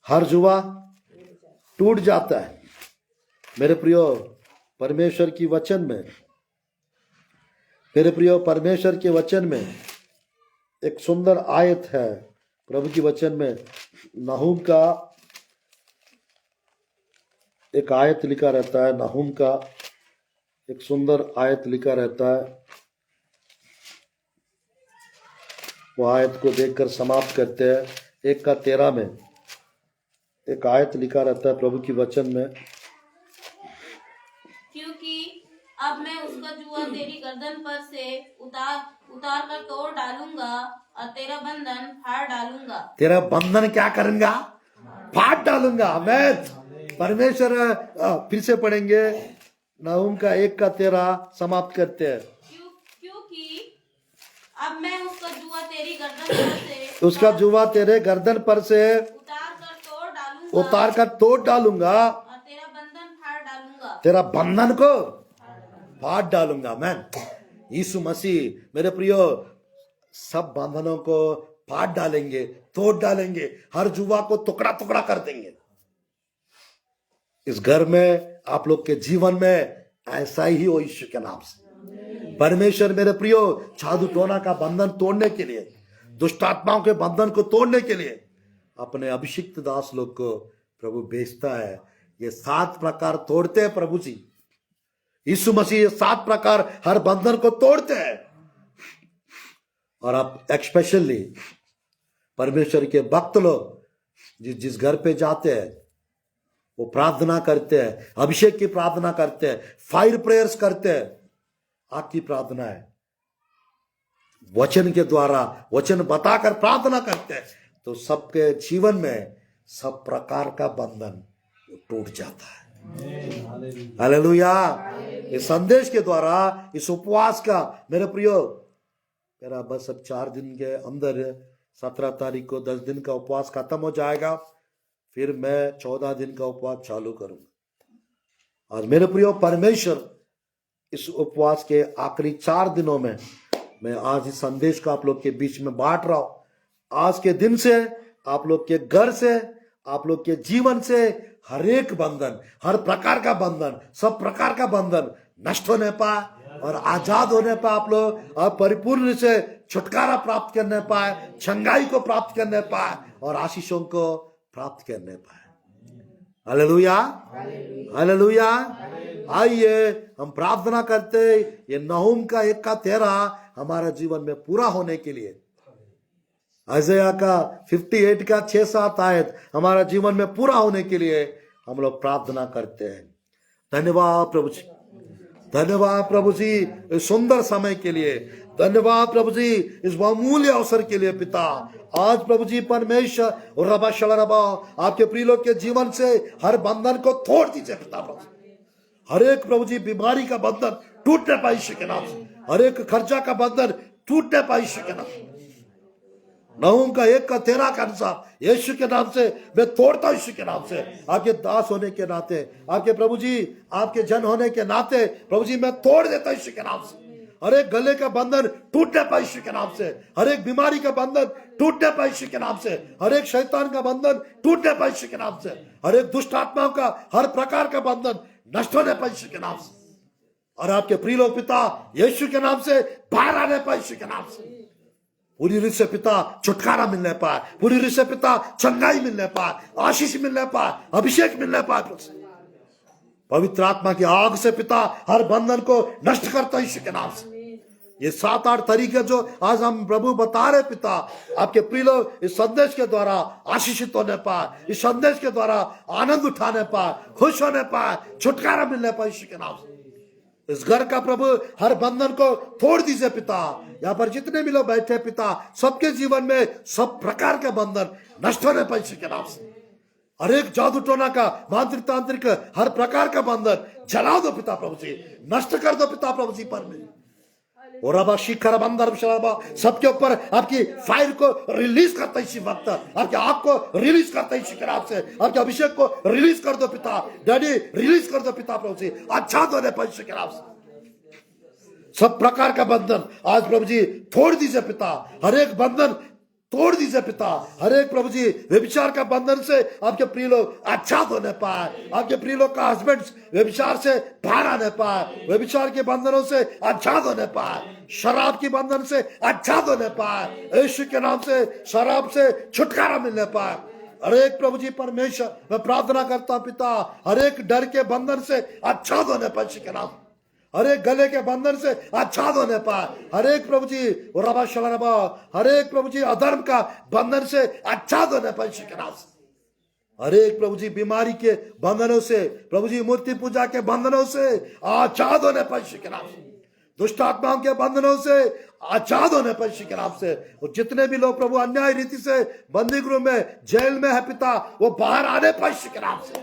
हर जुआ टूट जाता है। मेरे प्रियो परमेश्वर की वचन में, मेरे प्रियो परमेश्वर के वचन में एक सुंदर आयत है। प्रभु की वचन में नहूम का एक आयत लिखा रहता है, नहूम का एक सुंदर आयत लिखा रहता है। वो आयत को देखकर समाप्त करते हैं। 1 का 13 में एक आयत लिखा रहता है प्रभु की वचन में, क्योंकि अब मैं उसका जुआ तेरी गर्दन पर से उतार कर तोड़ डालूंगा और तेरा बंधन फाड़ डालूंगा। तेरा बंधन क्या करूंगा? फाड़ डालूंगा। मैं परमेश्वर फिर से पढ़ेंगे, नहूम का 1 का 13 समाप्त करते हैं। क्योंकि अब मैं उसका जुआ तेरी गर्दन पर से उसका जुआ तेरे गर्दन पर से उतार कर तोड़ डालूंगा और तेरा बंधन फाड़ डालूंगा। तेरा बंधन को फाड़ डालूंगा। मैं यीशु मसीह मेरे प्रियो सब बंधनों को फाड़ डालेंगे, तोड़ डालेंगे, हर जुआ को टुकड़ा टुकड़ा कर देंगे। इस घर में, आप लोग के जीवन में ऐसा ही हो यीशु के नाम से। परमेश्वर मेरे प्रियो जादू टोना का बंधन तोड़ने के लिए, दुष्ट आत्माओं के बंधन को तोड़ने के लिए अपने अभिषिक्त दास लोग को प्रभु भेजता है। ये 7 प्रकार तोड़ते हैं प्रभु जी। यीशु मसीह 7 प्रकार हर बंधन को तोड़ते हैं। और आप एक्सपेशली परमेश्वर के भक्त लोग जिस घर पे जाते हैं वो प्रार्थना करते हैं, अभिषेक की प्रार्थना करते हैं, फायर प्रेयर्स करते हैं। आपकी प्रार्थना है वचन के द्वारा, वचन बताकर प्रार्थना करते हैं, तो सबके जीवन में सब प्रकार का बंधन टूट जाता है। हालेलुया। इस संदेश के द्वारा, इस उपवास का मेरे प्रियो, मेरा बस अब 4 दिन के अंदर 17 तारीख को 10 दिन का उपवास खत्म हो जाएगा। फिर मैं 14 दिन का उपवास चालू करूंगा। आज मेरे प्रियो परमेश्वर इस उपवास के आखिरी 4 दिनों में मैं आज इस संदेश को आप लोग के बीच में बांट रहा हूं। आज के दिन से आप लोग के घर से, आप लोग के जीवन से हर एक बंधन, हर प्रकार का बंधन, सब प्रकार का बंधन नष्ट होने पाए और आजाद होने पाए। आप लोग अब परिपूर्ण से छुटकारा प्राप्त करने पाए, चंगाई को प्राप्त करने पाए और आशीषों को प्राप्त करने पाए। Hallelujah, hallelujah. आइए हम प्रार्थना करते ये नहूम का 1:13 हमारे जीवन में पूरा होने के लिए, यशायाह का 58 का 6-7 आयत हमारा जीवन में पूरा होने के लिए हम लोग प्रार्थना करते हैं। धन्यवाद प्रभु जी, धन्यवाद प्रभु जी इस सुंदर समय के लिए, धन्यवाद प्रभु जी इस बहुमूल्य अवसर के लिए। पिता आज प्रभु जी परमेश्वर और रबा शलरबा आपके प्रिय लोग के जीवन से हर बंधन को तोड़ दीजिए पिता प्रभु। हर एक प्रभु जी बीमारी का बंधन टूटने पाए यीशु के नाम से, हर एक खर्चा का बंधन टूटने पाए यीशु के नाम से। नहूम का 1:13 के अनुसार यीशु के नाम से मैं तोड़ता हूं, यीशु के नाम से। आपके दास होने के नाते, आपके प्रभु जी आपके जन होने के नाते प्रभु जी मैं तोड़ देता हूं यीशु के नाम से। हर एक गले का बंधन टूटने पाए यीशु के नाम से, हर एक बीमारी का बंधन टूटने पाए यीशु के नाम से, हर एक शैतान का बंधन टूटने पाए यीशु के नाम से, हर एक दुष्ट आत्माओं का हर प्रकार का बंधन नष्ट होने पाए यीशु के नाम से। और आपके प्रिय लोग पिता यीशु के नाम से बाहर आने पाए यीशु के नाम से। पूरी रीत से पिता छुटकारा मिलने पाए, पूरी रीत से पिता चंगाई मिलने पाए, आशीष मिलने पाए, अभिषेक मिलने पाए। पवित्र आत्मा की आग से पिता हर बंधन को नष्ट करता है यीशु के नाम से। ये 7-8 तरीके जो आज हम प्रभु बता रहे पिता, आपके प्रिय लोग इस संदेश के द्वारा आशीषित होने पाए, इस संदेश के द्वारा आनंद उठाने पाए, खुश होने पाए, छुटकारा मिलने पाए यीशु के नाम से। इस घर का प्रभु हर बंधन को तोड़ दीजिए पिता। यहाँ पर जितने भी लोग बैठे पिता, सबके जीवन में सब प्रकार के बंधन नष्ट होने पाए यीशु के नाम से। हर एक जादू टोना का, मांत्रिक तांत्रिक हर प्रकार का बंधन जला दो पिता प्रभु जी, नष्ट कर दो पिता प्रभु जी पर में। और अब शिखर बंदर सबके ऊपर आपकी फायर को रिलीज करता है इसी वक्त, आपके आग को रिलीज करता है इसी नाम से, आपके अभिषेक को रिलीज कर दो पिता। डैडी रिलीज कर दो पिता प्रभु जी, अच्छा दो परिषद के नाम से। सब प्रकार का बंधन आज प्रभु जी तोड़ दीजिए पिता, हर एक बंधन तोड़ दीजिए पिता। हर एक प्रभु जी व्यभिचार का बंधन से आपके प्रिय लोग आजाद होने पाए, आपके प्रिय लोग का हस्बैंड व्यभिचार से बाहर आने पाए, व्यभिचार के बंधनों से आजाद होने पाए, शराब की बंधन से आजाद होने पाए, यीशु के नाम से शराब से छुटकारा मिलने पाए। हर एक प्रभु जी परमेश्वर मैं प्रार्थना करता हूं पिता, हर एक डर के बंधन से आजाद होने पाए यीशु के नाम, हर एक गले के बंधन से आजाद होने पाए, हर एक प्रभु जी रबा शलरबा, हर एक प्रभु जी अधर्म का बंधन से आजाद होने पाए यीशु के नाम से। हर एक प्रभु जी बीमारी के बंधनों से, प्रभु जी मूर्ति पूजा के बंधनों से आजाद होने पाए यीशु के नाम से, दुष्ट आत्माओं के बंधनों से आजाद होने पाए यीशु के नाम से। और जितने भी लोग प्रभु अन्याय रीति से बंदी गृह में, जेल में है पिता, वो बाहर आने पाए यीशु के नाम से।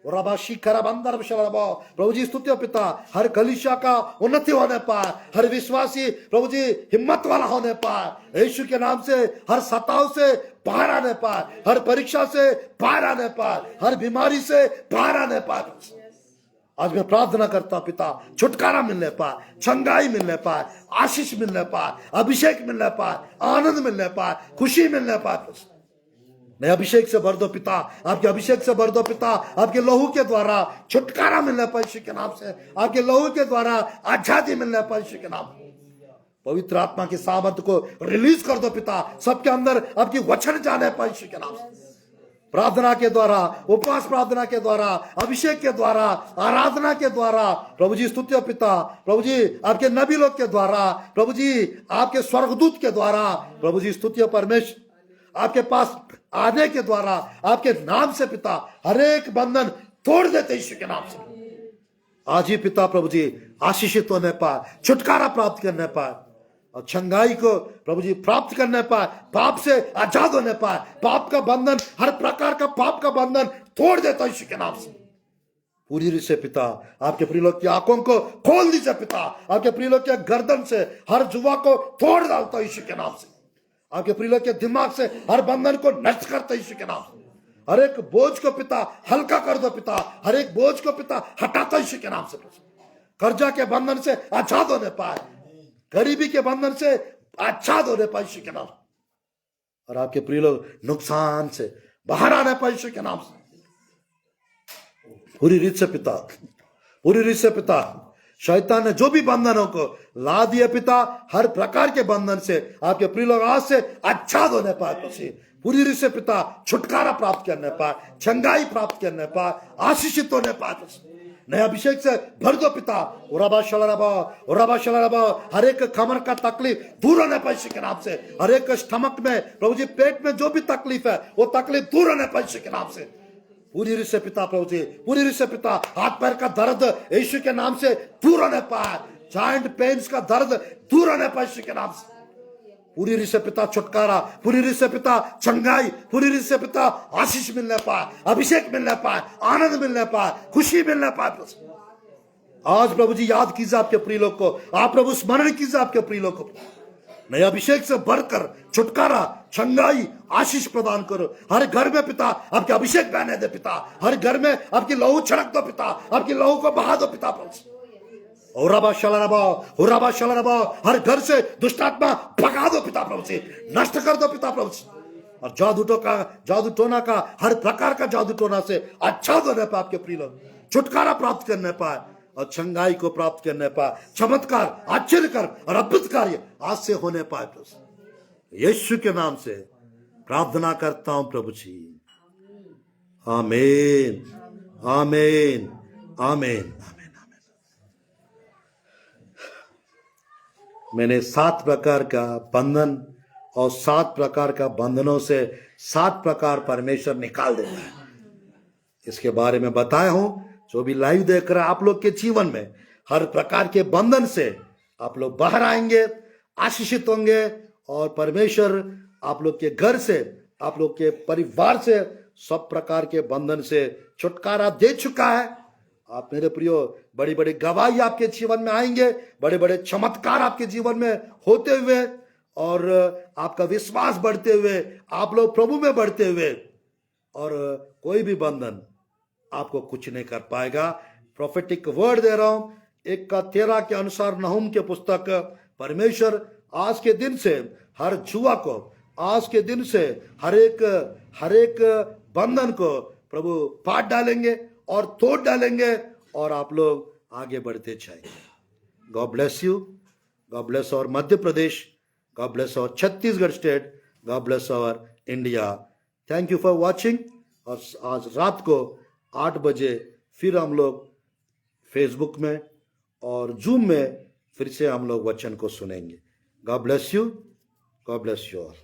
प्रभु जी स्तुति पिता, हर कलीसिया का उन्नति होने पाए, हर विश्वासी प्रभु जी हिम्मत वाला होने पाए यीशु के नाम से, हर सताव से बाहर आने पाए, हर परीक्षा से बाहर आने पाए, हर बीमारी से बाहर आने पाए। आज मैं प्रार्थना करता पिता, छुटकारा मिलने पाए, चंगाई मिलने पाए, आशीष मिलने पाए, अभिषेक मिलने पाए, आनंद मिलने पाए, खुशी मिलने पाए। नए अभिषेक से भर दो पिता, आपके अभिषेक से भर दो पिता, आपके लहू के द्वारा छुटकारा मिलने पाए यीशु के नाम से, आपके लहू के द्वारा आजादी मिलने पाए यीशु के नाम। पवित्र आत्मा की सामर्थ को रिलीज कर दो पिता, सबके अंदर आपकी वचन जाने पाए यीशु के नाम से। प्रार्थना के द्वारा, उपवास प्रार्थना के द्वारा, अभिषेक के द्वारा, आराधना के द्वारा, प्रभु जी स्तुति पिता, प्रभु जी आपके नबी लोग के द्वारा, प्रभु जी आपके स्वर्गदूत के द्वारा, प्रभु जी स्तुति परमेश्वर आपके पास आने के द्वारा, आपके नाम से पिता हर एक बंधन तोड़ देते यीशु के नाम से। आज ही पिता प्रभु जी आशीषित होने पाए, छुटकारा प्राप्त करने पाए और चंगाई को प्रभु जी प्राप्त करने पाए, पाप से आजाद होने पाए, पाप का बंधन, हर प्रकार का पाप का बंधन तोड़ देता यीशु के नाम से। पूरी रीत से पिता आपके प्रिय लोग की आंखों को खोल दीजिए पिता, आपके प्रिय लोग के गर्दन से हर जुआ को तोड़ डालता यीशु के नाम से, आपके प्रिय लोग के दिमाग से हर बंधन को नष्ट करता यीशु के नाम से। हर एक बोझ को पिता हल्का कर दो पिता, हर एक बोझ को पिता हटाता यीशु के नाम से प्रभु। कर्जा के बंधन से आजाद होने पाए, गरीबी के बंधन से आजाद होने पाए यीशु के नाम, और आपके प्रिय लोग नुकसान से बाहर आने पाए यीशु के नाम से। पूरी रीत से पिता, पूरी रीत से पिता, शैतान ने जो भी बंधनों को ला दिए पिता, हर प्रकार के बंधन से आपके प्रिय लोग आज से आजाद होने पाए प्रभु। पूरी रीत से पिता छुटकारा प्राप्त करने पाए, चंगाई प्राप्त करने पाए, आशीषित होने पाए प्रभु। नए अभिषेक से भर दो पिता। उराबा शलराबा, हर एक कमर का तकलीफ दूर होने पाए यीशु के नाम से। हर एक स्टमक में प्रभु जी, पेट में जो भी तकलीफ है वो तकलीफ दूर होने पाए यीशु के नाम से। पूरी रीत से पिता प्रभु जी, पूरी रीत से पिता, हाथ पैर का दर्द यीशु के नाम से दूर होने पाए, जॉइंट पेन्स का दर्द दूर होने पाए यीशु के नाम से। पूरी रीत से पिता छुटकारा, पूरी रीत से पिता चंगाई, पूरी रीत से पिता आशीष मिलने पाए, अभिषेक मिलने पाए, आनंद मिलने पाए, खुशी मिलने पाए प्रभु। आज प्रभु जी याद कीजिए आपके प्रिय लोग को, आप प्रभु स्मरण कीजिए आपके प्रिय लोग को। नए अभिषेक से भरकर छुटकारा, चंगाई, आशीष प्रदान करो। हर घर में पिता आपके अभिषेक बहने दे पिता, हर घर में आपकी लहू छिड़क दो पिता, आपकी लहू को बहा दो पिता प्रभु। हुराबा शलराबा, हर घर से दुष्टात्मा भगा दो पिता प्रभु से, नष्ट कर दो पिता प्रभु से। और जादू टोना का हर प्रकार का जादू टोना से अच्छा होने पाए आपके प्रिय लोग, छुटकारा प्राप्त करने पाए और चंगाई को प्राप्त करने पाए, चमत्कार, आश्चर्यकर और अद्भुत कार्य आज से होने पाए प्रभु। यीशु के नाम से प्रार्थना करता हूं प्रभु जी, आमीन, आमीन, आमीन। मैंने 7 प्रकार का बंधन और 7 प्रकार का बंधनों से 7 प्रकार परमेश्वर निकाल देता है, इसके बारे में बताया हूं। जो भी लाइव देख रहे हैं, आप लोग के जीवन में हर प्रकार के बंधन से आप लोग बाहर आएंगे, आशीषित होंगे, और परमेश्वर आप लोग के घर से, आप लोग के परिवार से सब प्रकार के बंधन से छुटकारा दे चुका है। आप मेरे प्रियो, बड़ी बड़ी गवाही आपके जीवन में आएंगे, बड़े बड़े चमत्कार आपके जीवन में होते हुए, और आपका विश्वास बढ़ते हुए, आप लोग प्रभु में बढ़ते हुए, और कोई भी बंधन आपको कुछ नहीं कर पाएगा। प्रोफेटिक वर्ड दे रहा हूं, 1:13 के अनुसार नहूम के पुस्तक, परमेश्वर आज के दिन से हर जुआ को, आज के दिन से हर एक बंधन को प्रभु पाट डालेंगे और तोड़ डालेंगे, और आप लोग आगे बढ़ते जाएंगे। God bless you, God bless our Madhya Pradesh, God bless our Chhattisgarh state, God bless our India. Thank you for watching. और आज रात को 8 बजे फिर हम लोग फेसबुक में और जूम में फिर से हम लोग वचन को सुनेंगे। God bless you, God bless you all.